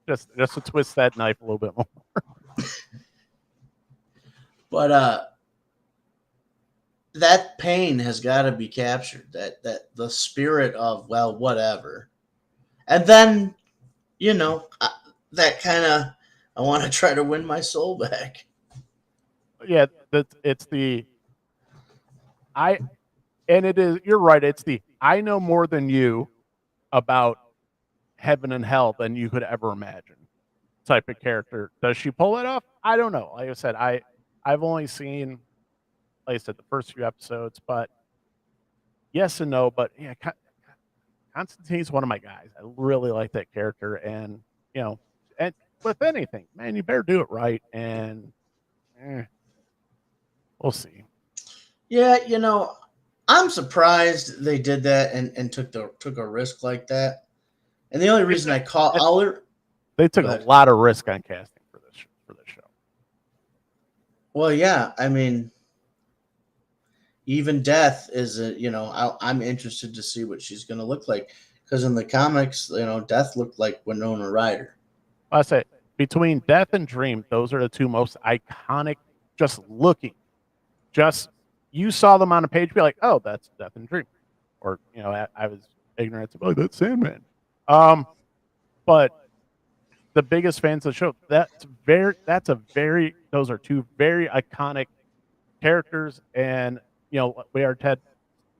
Just to twist that knife a little bit more. But that pain has got to be captured. That the spirit of, well, whatever. And then, that kind of, I want to try to win my soul back. Yeah, it's the and it is. You're right. It's the I know more than you about heaven and hell than you could ever imagine type of character. Does she pull it off? I don't know. Like I said, I've only seen, like I said, the first few episodes, but yes and no. But yeah, Constantine's one of my guys. I really like that character, and and with anything, man, you better do it right. And we'll see. Yeah, I'm surprised they did that and took a risk like that. And the only reason I call Aller, they took a lot of risk on casting for this show. Well, yeah, I mean, even Death is I'm interested to see what she's going to look like, because in the comics, Death looked like Winona Ryder. I say between Death and Dream, those are the two most iconic. Just looking, you saw them on a page, be like, oh, that's Death and Dream, or I was ignorant to, oh, that's Sandman. But the biggest fans of the show, those are two very iconic characters, and we are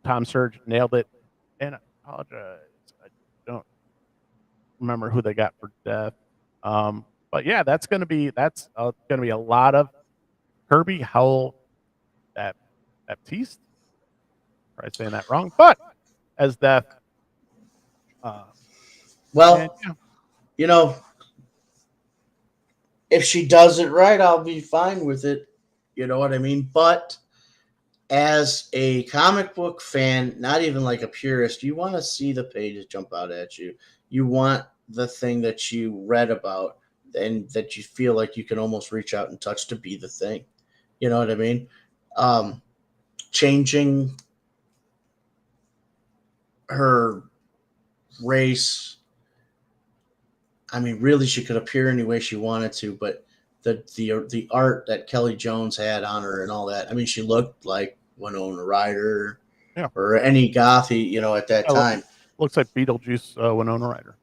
Tom Surge nailed it. And I apologize, I don't remember who they got for Death. But yeah, that's gonna be a lot of Kirby Howell Baptiste. Probably saying that wrong, but as Death. Well, if she does it right, I'll be fine with it. You know what I mean? But as a comic book fan, not even like a purist, you want to see the pages jump out at you. You want the thing that you read about and that you feel like you can almost reach out and touch to be the thing. You know what I mean? Changing her race. I mean, really, she could appear any way she wanted to, but the art that Kelly Jones had on her and all that. I mean, she looked like Winona Ryder, or any gothy, at that time. Looks like Beetlejuice, Winona Ryder.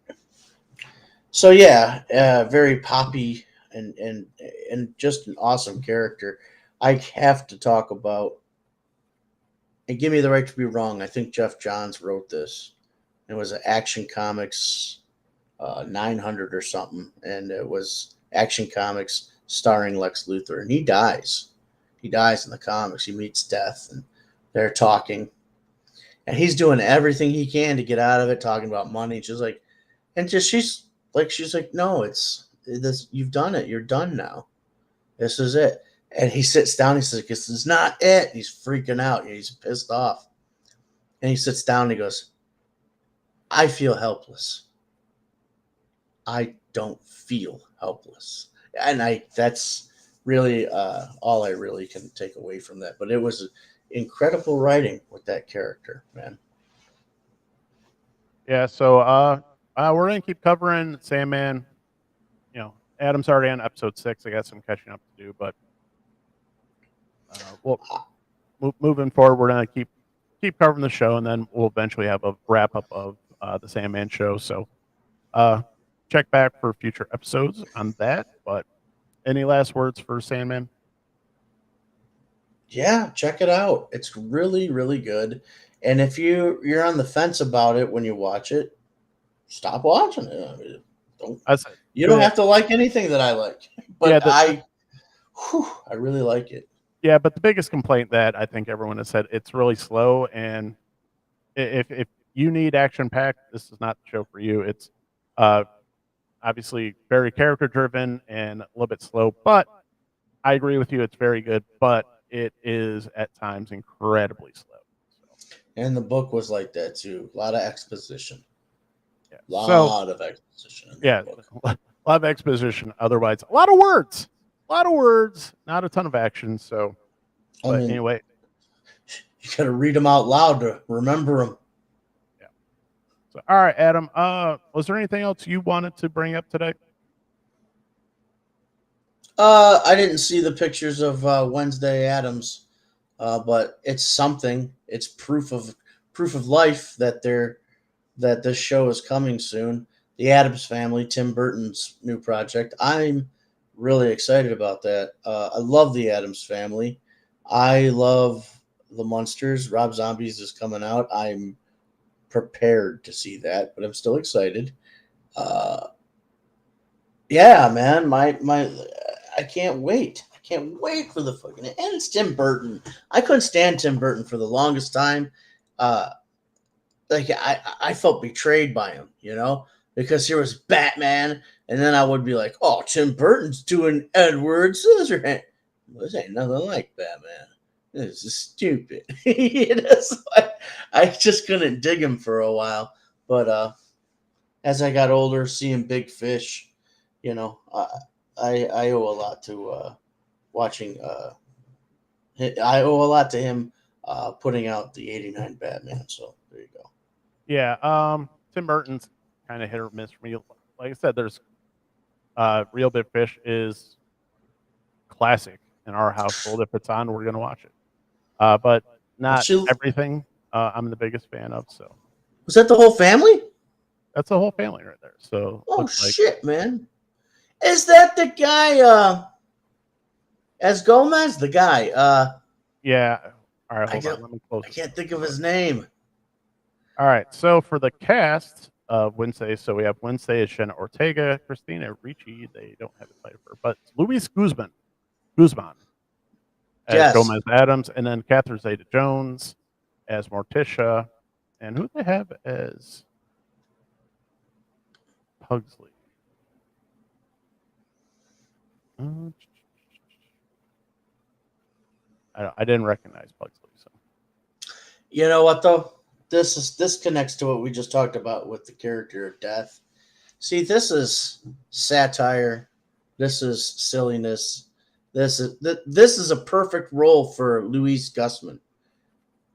So yeah, very poppy and just an awesome character. I have to talk about, and give me the right to be wrong, I think Jeff Johns wrote this. It was an Action Comics 900 or something, and it was Action Comics starring Lex Luthor, and he dies. He dies in the comics. He meets death, and they're talking, and he's doing everything he can to get out of it, talking about money. She's like, she's like, no, it's this. You've done it. You're done now. This is it. And he sits down. He says, "This is not it." He's freaking out. He's pissed off, and he sits down. And he goes, "I feel helpless. I don't feel helpless." And that's really all I really can take away from that. But it was incredible writing with that character, man. Yeah, so we're gonna keep covering Sandman. You know, Adam's already on episode 6. I got some catching up to do, but moving forward, we're gonna keep covering the show, and then we'll eventually have a wrap up of the Sandman show. So check back for future episodes on that. But any last words for Sandman? Yeah, check it out. It's really, really good. And if you're on the fence about it when you watch it, stop watching it. I mean, you don't have to like anything that I like, but yeah, I really like it. Yeah, but the biggest complaint that I think everyone has said, it's really slow, and if you need action packed, this is not the show for you. It's obviously very character driven and a little bit slow, but I agree with you. It's very good, but it is at times incredibly slow. So. And the book was like that too. A lot of exposition. Yeah. A lot of exposition. Yeah, a lot of exposition. Otherwise, a lot of words, not a ton of action. So, but anyway, you got to read them out loud to remember them. Yeah. So, all right, Adam. Was there anything else you wanted to bring up today? I didn't see the pictures of Wednesday Addams, but it's something. It's proof of life that this show is coming soon. The Addams Family, Tim Burton's new project. I'm really excited about that. I love the Addams Family. I love the Munsters. Rob Zombies is coming out. I'm prepared to see that, but I'm still excited. Yeah, man, I can't wait. I can't wait for the fucking, and it's Tim Burton. I couldn't stand Tim Burton for the longest time. I felt betrayed by him, because here was Batman, and then I would be like, "Oh, Tim Burton's doing Edward Scissorhands." This ain't nothing like Batman. This is stupid. So I just couldn't dig him for a while. But as I got older, seeing Big Fish, I owe a lot to watching. I owe a lot to him putting out the '89 Batman. So there you go. Yeah, Tim Burton's kind of hit or miss for me. Like I said, there's Real Big Fish is classic in our household. If it's on, we're gonna watch it. But not everything I'm the biggest fan of. So was that the whole family? That's the whole family right there. So shit, man. Is that the guy as Gomez? The guy. Yeah. All right, hold on. Let me close. I can't think of his name. All right. So for the cast of Wednesday, so we have Wednesday as Jenna Ortega, Christina Ricci. They don't have a title for her, but Luis Guzman as Gomez Adams, and then Catherine Zeta-Jones as Morticia, and who they have as Pugsley. I didn't recognize Pugsley. So you know what though, this connects to what we just talked about with the character of Death. See, this is satire. This is silliness. This is a perfect role for Luis Guzman,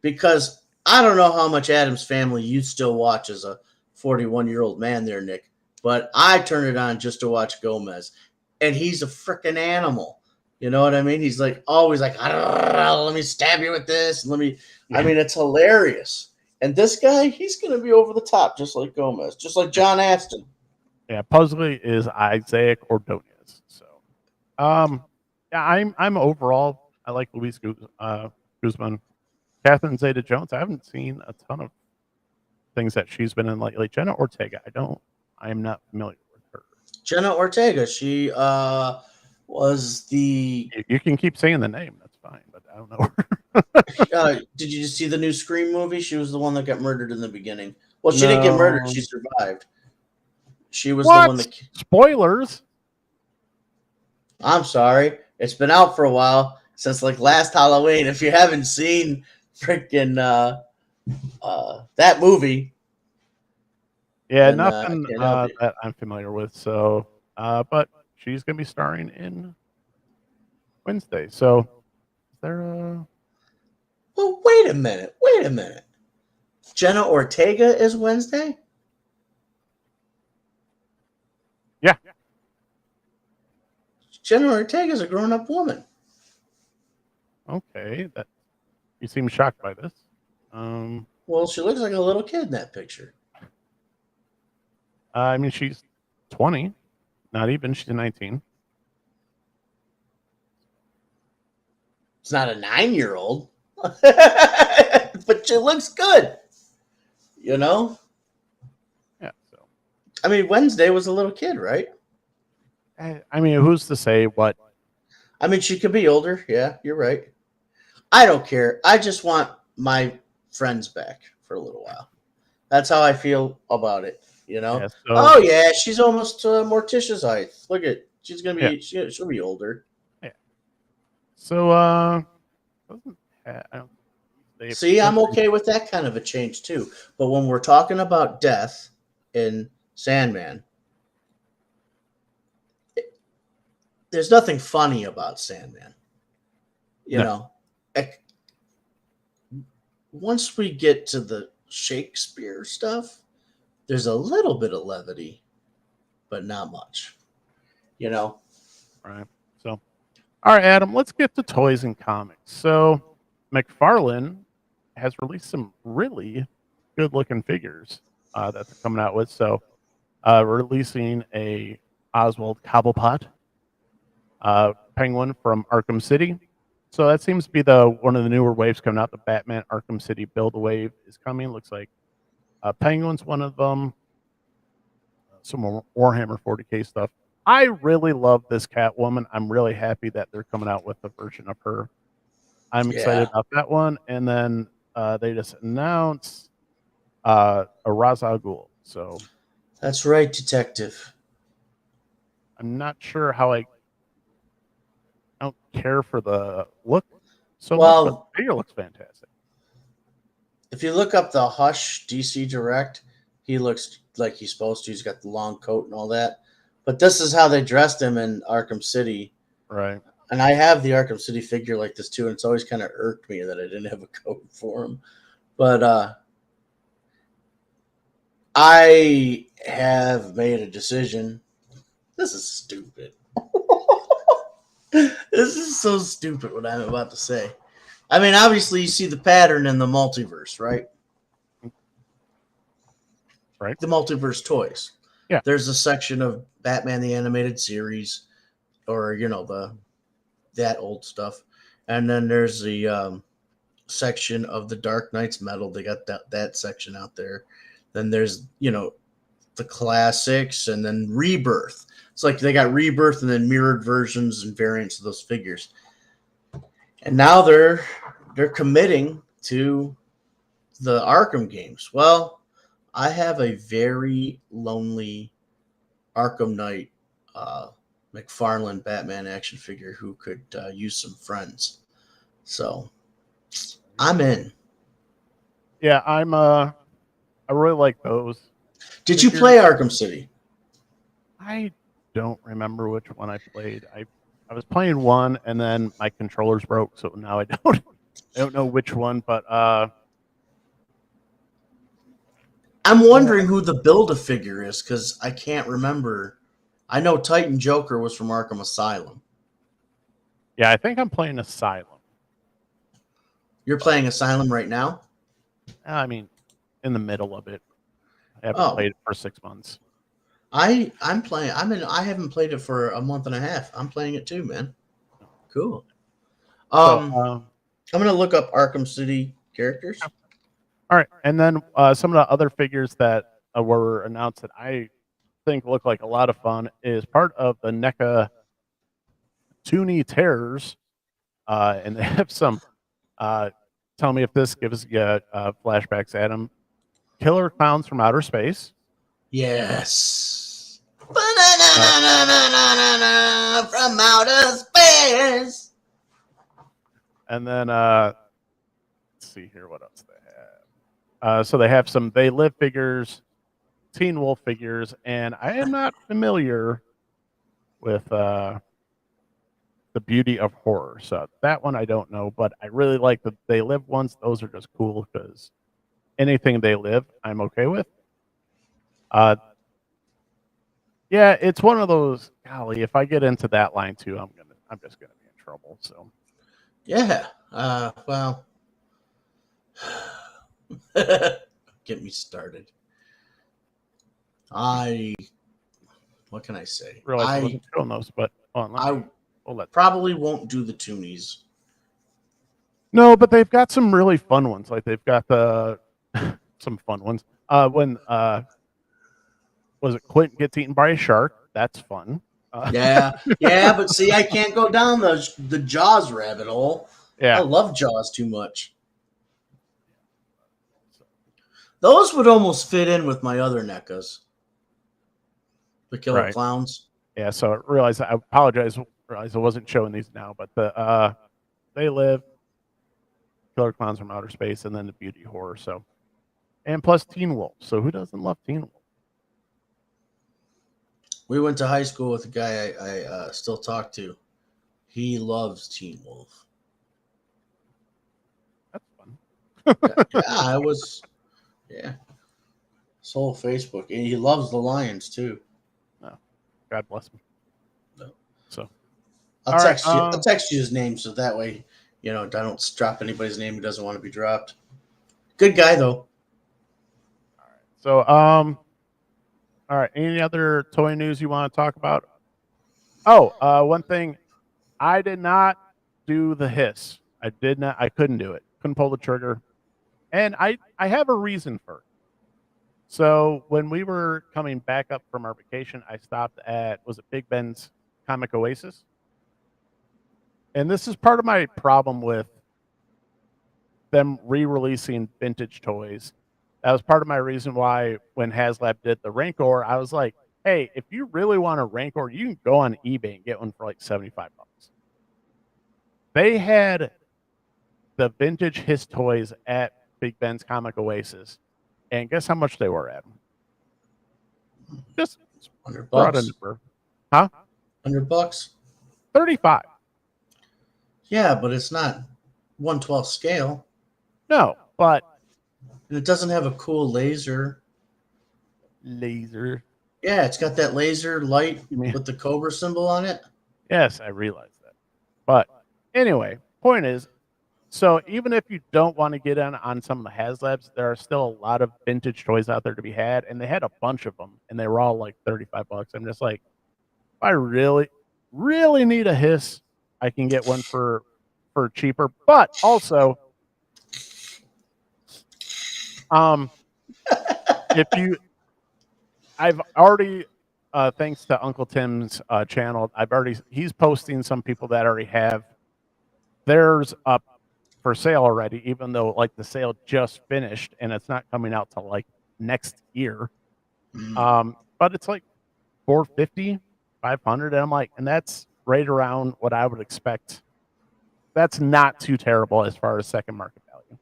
because I don't know how much Addams Family you still watch as a 41-year-old man there, Nick, but I turn it on just to watch Gomez, and he's a freaking animal. You know what I mean? He's like always like, let me stab you with this. I mean, it's hilarious. And this guy, he's going to be over the top, just like Gomez, just like John Aston. Yeah, Pugsley is Isaac Ordonez. So, yeah, I'm overall, I like Luis Guzman. Catherine Zeta-Jones, I haven't seen a ton of things that she's been in lately. Jenna Ortega, I don't I am not familiar with her. Jenna Ortega. She was the. You can keep saying the name. That's fine, but I don't know her. Did you see the new Scream movie? She was the one that got murdered in the beginning. Well, she didn't get murdered. No. She survived. She was What? the one that. Spoilers. I'm sorry. It's been out for a while since like last Halloween. If you haven't seen freaking that movie, Yeah, then, nothing I can't help you. that I'm familiar with. So, but she's gonna be starring in Wednesday. So, is there a? Well, wait a minute. Wait a minute. Jenna Ortega is Wednesday? Yeah. Jenna Ortega is a grown-up woman. Okay, that you seem shocked by this. Well, she looks like a little kid in that picture. I mean, she's 20, not even. She's 19. It's not a 9-year-old, but she looks good. You know? Yeah. So, I mean, Wednesday was a little kid, right? I mean, who's to say what? I mean, she could be older. Yeah, you're right. I don't care. I just want my friends back for a little while. That's how I feel about it. You know? Yeah, so, Oh yeah, she's almost Morticia's height. Look at, she's gonna be, she'll be older. Yeah. So, I don't. See, I'm okay with that kind of a change too. But when we're talking about death in Sandman, there's nothing funny about Sandman. You know, once we get to the Shakespeare stuff, there's a little bit of levity, but not much. You know? Right. So, all right, Adam, let's get to toys and comics. So, McFarlane has released some really good looking figures that they're coming out with. So, releasing a Oswald Cobblepot penguin from Arkham City. So that seems to be one of the newer waves coming out. The Batman Arkham City Build a Wave is coming. Looks like Penguin's one of them. Some more Warhammer 40K stuff. I really love this Catwoman. I'm really happy that they're coming out with a version of her. I'm excited about that one. And then they just announced a Ra's al Ghul. So that's right, Detective. I'm not sure how I don't care for the look so well, much, but the figure looks fantastic. If you look up the Hush DC Direct, he looks like he's supposed to. He's got the long coat and all that. But this is how they dressed him in Arkham City. Right. And I have the Arkham City figure like this too, and it's always kind of irked me that I didn't have a coat for him. But I have made a decision. This is stupid. This is so stupid what I'm about to say. I mean, obviously you see the pattern in the multiverse, right? Right. The multiverse toys. Yeah. There's a section of Batman the Animated Series, or that old stuff, and then there's the section of the Dark Knight's Metal. They got that section out there. Then there's the classics, and then Rebirth. It's like they got Rebirth and then mirrored versions and variants of those figures. And now they're committing to the Arkham games. Well, I have a very lonely Arkham Knight McFarlane Batman action figure who could use some friends. So I'm in. Yeah, I really like those. Did you play Arkham City? I don't remember which one I played. I was playing one, and then my controllers broke, so now I don't know which one. But I'm wondering who the Build-A-Figure is, because I can't remember. I know Titan Joker was from Arkham Asylum. Yeah, I think I'm playing Asylum. You're playing Asylum right now? I mean, in the middle of it. I haven't played it for 6 months. I'm playing. I haven't played it for a month and a half. I'm playing it too, man. Cool. I'm gonna look up Arkham City characters. All right, and then some of the other figures that were announced that I think look like a lot of fun is part of the NECA Toonie Terrors, and they have some. Tell me if this gives you flashbacks, Adam. Killer Clowns from Outer Space. Yes. From outer space. And then let's see here what else they have. So they have some They Live figures, Teen Wolf figures, and I am not familiar with the Beauty of Horror. So that one I don't know, but I really like the They Live ones. Those are just cool because anything They Live, I'm okay with. Yeah, it's one of those. Golly, if I get into that line too, I'm just gonna be in trouble. So yeah. Well, get me started. What can I say? realize I wasn't showing those, but probably won't do the Toonies. No, but they've got some really fun ones. Like they've got the some fun ones. When was it Quint gets eaten by a shark? That's fun. Yeah, but see, I can't go down the Jaws rabbit hole. Yeah, I love Jaws too much. Those would almost fit in with my other NECAs. The Killer Clowns. Yeah, so I realized I apologize. Realized I wasn't showing these now, but the They Live, Killer Clowns from Outer Space, and then the Beauty Horror. So, and plus Teen Wolf. So who doesn't love Teen Wolf? We went to high school with a guy I still talk to. He loves Teen Wolf. That's fun. I was. Yeah. Soul Facebook. And he loves the Lions too. Oh, God bless him. No. So I'll text you his name so that way, I don't drop anybody's name who doesn't want to be dropped. Good guy though. All right. So all right, any other toy news you want to talk about? Oh, one thing. I did not do the hiss. I couldn't do it. Couldn't pull the trigger. And I have a reason for it. So when we were coming back up from our vacation, I stopped at, was it Big Ben's Comic Oasis? And this is part of my problem with them re-releasing vintage toys. That was part of my reason why when HasLab did the Rancor, I was like, hey, if you really want a Rancor, you can go on eBay and get one for like $75. They had the vintage Hiss toys at Big Ben's Comic Oasis. And guess how much they were at? Just $100. Huh? $100. 35. Yeah, but it's not 1/12 scale. No, but it doesn't have a cool laser. Laser. Yeah, it's got that laser light with the Cobra symbol on it. Yes, I realize that. But anyway, point is, so even if you don't want to get on some of the HasLabs, there are still a lot of vintage toys out there to be had, and they had a bunch of them, and they were all like $35. I'm just like, if I really, really need a Hiss, I can get one for cheaper. But also, I've already, thanks to Uncle Tim's channel, he's posting some people that already have theirs up for sale already, even though like the sale just finished and it's not coming out till like next year. But it's like $450, $500, and I'm like, and that's right around what I would expect. That's not too terrible as far as second market value.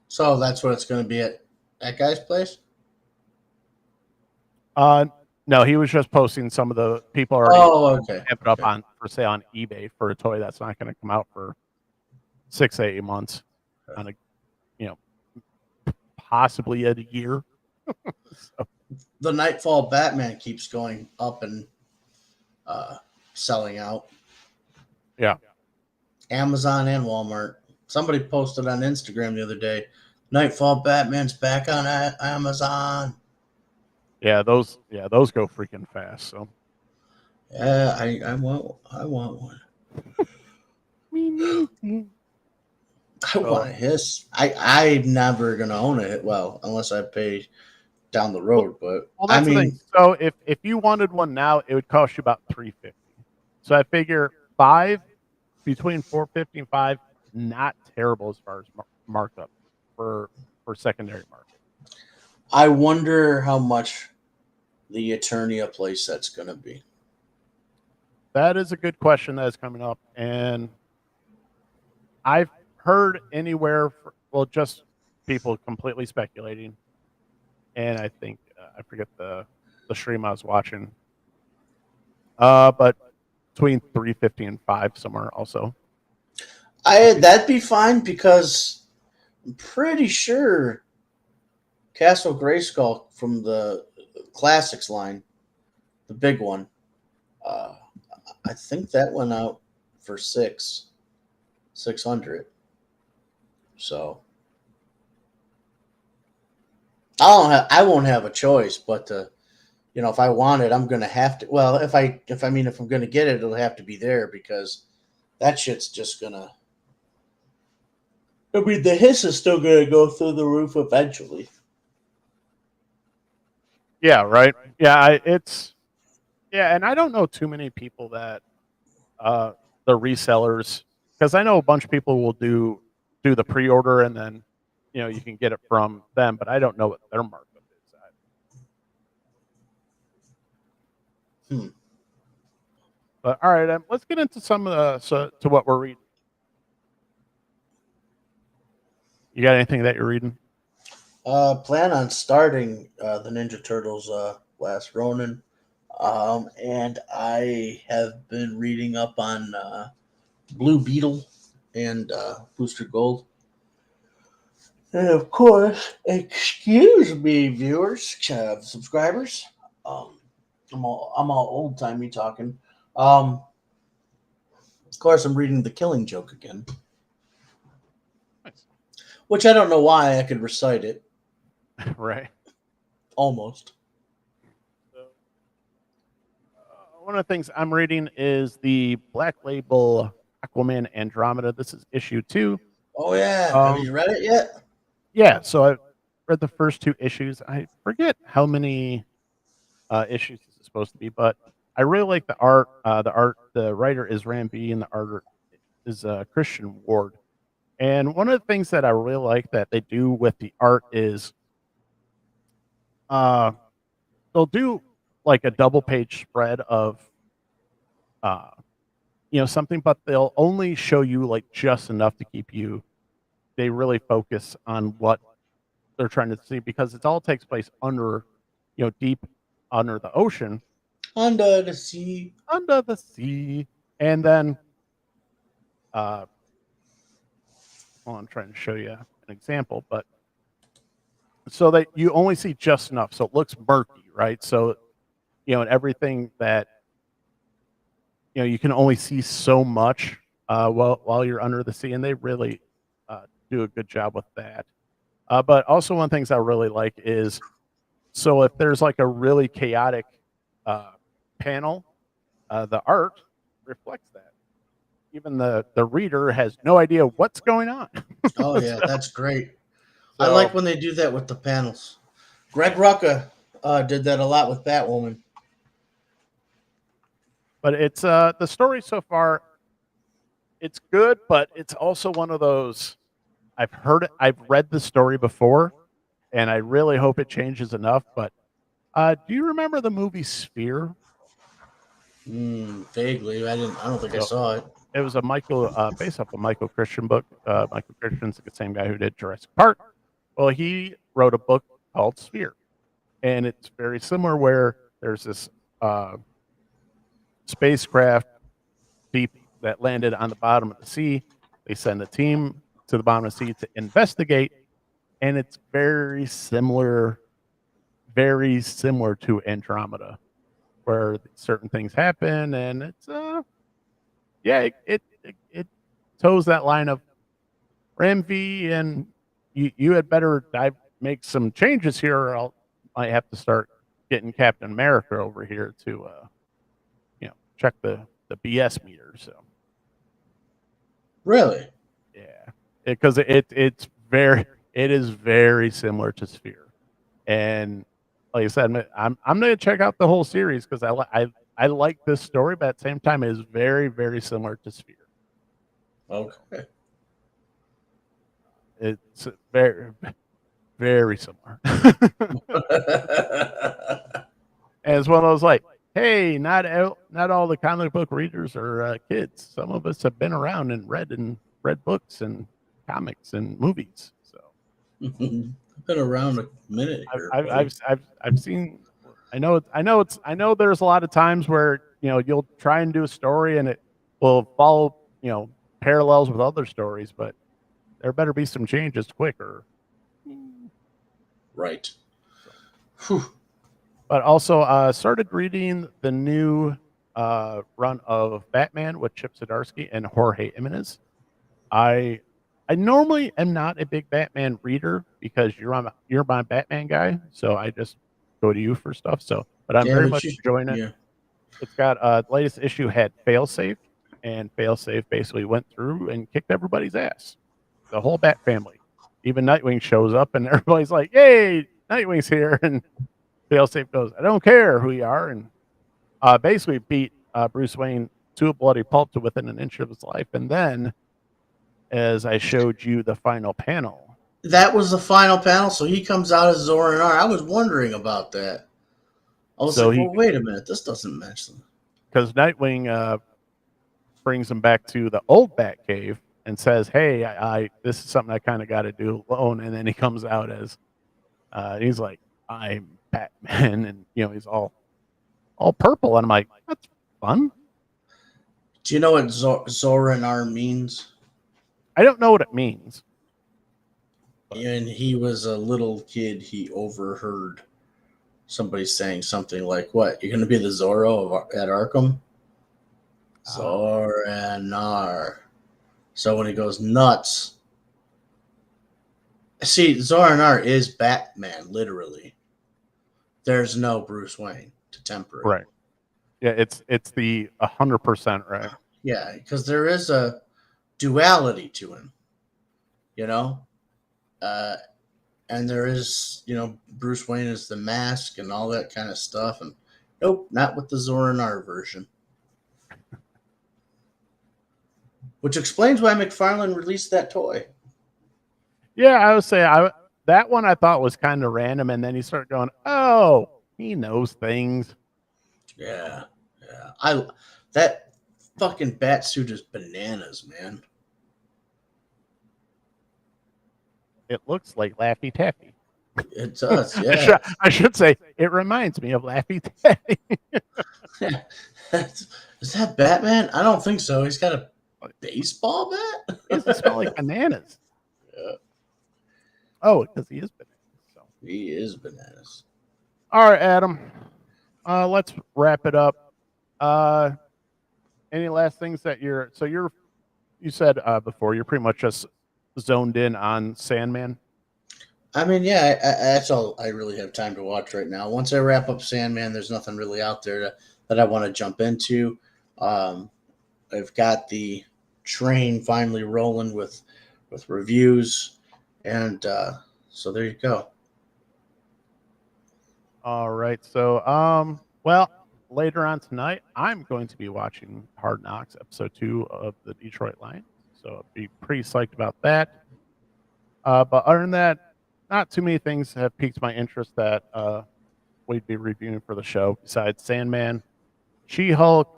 So that's what it's going to be at that guy's place? No, he was just posting some of the people already have it up on for sale on eBay for a toy that's not going to come out for 6 to 8 months on a, possibly a year. So. The Nightfall Batman keeps going up and selling out. Yeah. Amazon and Walmart. Somebody posted on Instagram the other day, Nightfall Batman's back on Amazon. Yeah, those go freaking fast. So. Yeah, I want one. I want a Hiss. I'm never gonna own it. Well, unless I pay down the road. But Well, I that's the thing. mean, So if you wanted one now, it would cost you about $350. So I figure between 450 and 5, not terrible as far as markup for secondary market. I wonder how much the Eternia playset's going to be. That is a good question that is coming up, and I've heard anywhere just people completely speculating, and I think I forget the stream I was watching, but between 350 and 5 somewhere also. That'd be fine because I'm pretty sure Castle Grayskull from the classics line, the big one, uh, I think that went out for 600. So I won't have a choice, but if I want it, I'm gonna have to. Well, if I'm gonna get it, it'll have to be there because that shit's just gonna. I mean, the hiss is still gonna go through the roof eventually. Yeah, right. Yeah, and I don't know too many people that the resellers, because I know a bunch of people will do the pre-order and then you can get it from them, but I don't know what their markup is at. Hmm. But all right, let's get into some of to what we're reading. You got anything that you're reading? Plan on starting the Ninja Turtles Last Ronin, and I have been reading up on Blue Beetle and Booster Gold. And of course, excuse me, viewers, subscribers. Um, I'm all old timey talking. Of course, I'm reading The Killing Joke again, Nice. which I don't know why I could recite it Right. almost. So, one of the things I'm reading is the Black Label Aquaman Andromeda. This is issue 2. Oh yeah, have you read it yet? Yeah, so I read the first 2 issues. I forget how many issues this is supposed to be, but I really like the art. The writer is Ram B, and the art is Christian Ward. And one of the things that I really like that they do with the art is uh, they'll do like a double page spread of uh, something, but they'll only show you like just enough to keep you. They really focus on what they're trying to see because it all takes place under, deep under the ocean, Under the Sea. under the sea, and then well, I'm trying to show you an example, but so that you only see just enough, so it looks murky, right? So and everything that you can only see so much while you're under the sea, and they really do a good job with that. But also, one of the things I really like is so if there's like a really chaotic uh, panel, the art reflects that. Even the reader has no idea what's going on. Oh yeah, that's great. I So, like when they do that with the panels. Greg Rucka did that a lot with Batwoman. but it's the story so far. It's good, but it's also one of those. I've read the story before, and I really hope it changes enough. But do you remember the movie Sphere? Vaguely, I didn't. I don't think I So saw it. it was based off a Michael Christian book. Michael Christian's the same guy who did Jurassic Park. Well, he wrote a book called Sphere, and it's very similar. Where there's this spacecraft deep that landed on the bottom of the sea. They send a team to the bottom of the sea to investigate, and it's very similar to Andromeda, where certain things happen, and it's yeah, it toes that line of Ramv, and you had better make some changes here, or might have to start getting Captain America over here to check the BS meter. So Really? yeah, because it is very similar to Sphere, and like I said, I'm going to check out the whole series because I like this story, but at the same time, it is very, very similar to Sphere. Okay. It's very, very similar. And it's one of those like, hey, not all the comic book readers are kids. Some of us have been around and read books and comics and movies. So Been around a minute here. I've seen. I know there's a lot of times where you'll try and do a story and it will follow parallels with other stories, but there better be some changes quicker. Right. Whew. But also started reading the new run of Batman with Chip Zdarsky and Jorge Jimenez. I normally am not a big Batman reader because you're my Batman guy, so I just go to you for stuff. So, but I'm very much enjoying it. Yeah. It's got the latest issue had Failsafe, and Failsafe basically went through and kicked everybody's ass. The whole Bat family, even Nightwing shows up, and everybody's like, "Yay, Nightwing's here!" And Failsafe goes, "I don't care who you are," and basically beat Bruce Wayne to a bloody pulp to within an inch of his life. And then, as I showed you the final panel, that was the final panel. So he comes out as Zor-En-Arr. I was wondering about that. I was like, well, wait a minute, this doesn't match them. Because Nightwing brings him back to the old Batcave and says, "Hey, I this is something I kind of got to do alone." And then he comes out as he's like, "I'm Batman," and he's all purple, and I'm like, "That's fun." Do you know what Zor-En-Arr means? I don't know what it means. And he was a little kid. He overheard somebody saying something like, "What? You're going to be the Zorro at Arkham?" Zor-En-Arr. So when he goes nuts, see, Zor-En-Arr is Batman, literally. There's no Bruce Wayne to temper it. Right. Yeah, it's the 100% right. Yeah, because there is a duality to him, and there is, Bruce Wayne is the mask and all that kind of stuff, and nope, not with the Zor-En-Arr version. Which explains why McFarlane released that toy. Yeah, I would say that one I thought was kind of random, and then you start going, "Oh, he knows things." Yeah. That fucking bat suit is bananas, man. It looks like Laffy Taffy. It does, yeah. I should say it reminds me of Laffy Taffy. Is that Batman? I don't think so. He's got a baseball bat? He doesn't smell like bananas. Yeah. Oh, because he is bananas. So. He is bananas. All right, Adam. Let's wrap it up. Any last things that you said before you're pretty much just zoned in on Sandman? I mean, yeah, that's all I really have time to watch right now. Once I wrap up Sandman, there's nothing really out there that I want to jump into. I've got the train finally rolling with reviews, and so there you go. All right, so well, later on tonight, I'm going to be watching Hard Knocks episode 2 of the Detroit Lions, so I'll be pretty psyched about that. But other than that, not too many things have piqued my interest that we'd be reviewing for the show besides Sandman, She-Hulk.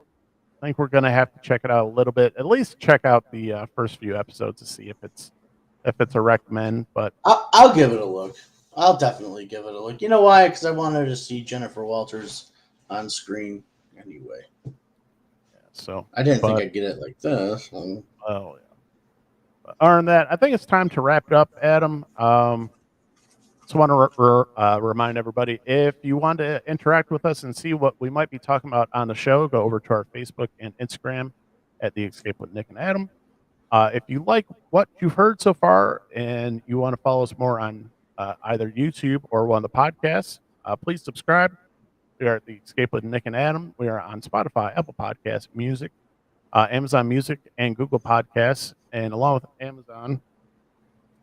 I think we're going to have to check it out a little bit. At least check out the first few episodes to see if it's a recommend. But I'll give it a look. I'll definitely give it a look. You know why? Because I wanted to see Jennifer Walters on screen anyway. Yeah, so I didn't think I'd get it like this. Oh yeah. But other than that, I think it's time to wrap it up, Adam. Just want to remind everybody, if you want to interact with us and see what we might be talking about on the show, go over to our Facebook and Instagram at The Escape with Nick and Adam. If you like what you've heard so far and you want to follow us more on either YouTube or one of the podcasts, please subscribe. We are at The Escape with Nick and Adam. We are on Spotify, Apple Podcasts, Music, Amazon Music, and Google Podcasts. And along with Amazon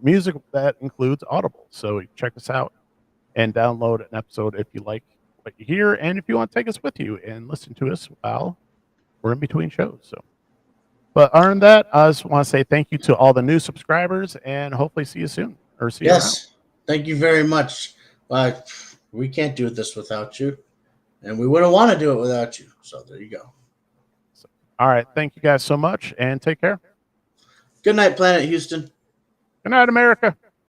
Music, that includes Audible. So check us out. and download an episode if you like what you hear, and if you want to take us with you and listen to us while we're in between shows. So, but other than that, I just want to say thank you to all the new subscribers, and hopefully see you soon or see you around. Yes, thank you very much. We can't do this without you, and we wouldn't want to do it without you. So there you go. So, all right, thank you guys so much, and take care. Good night, Planet Houston. Good night, America.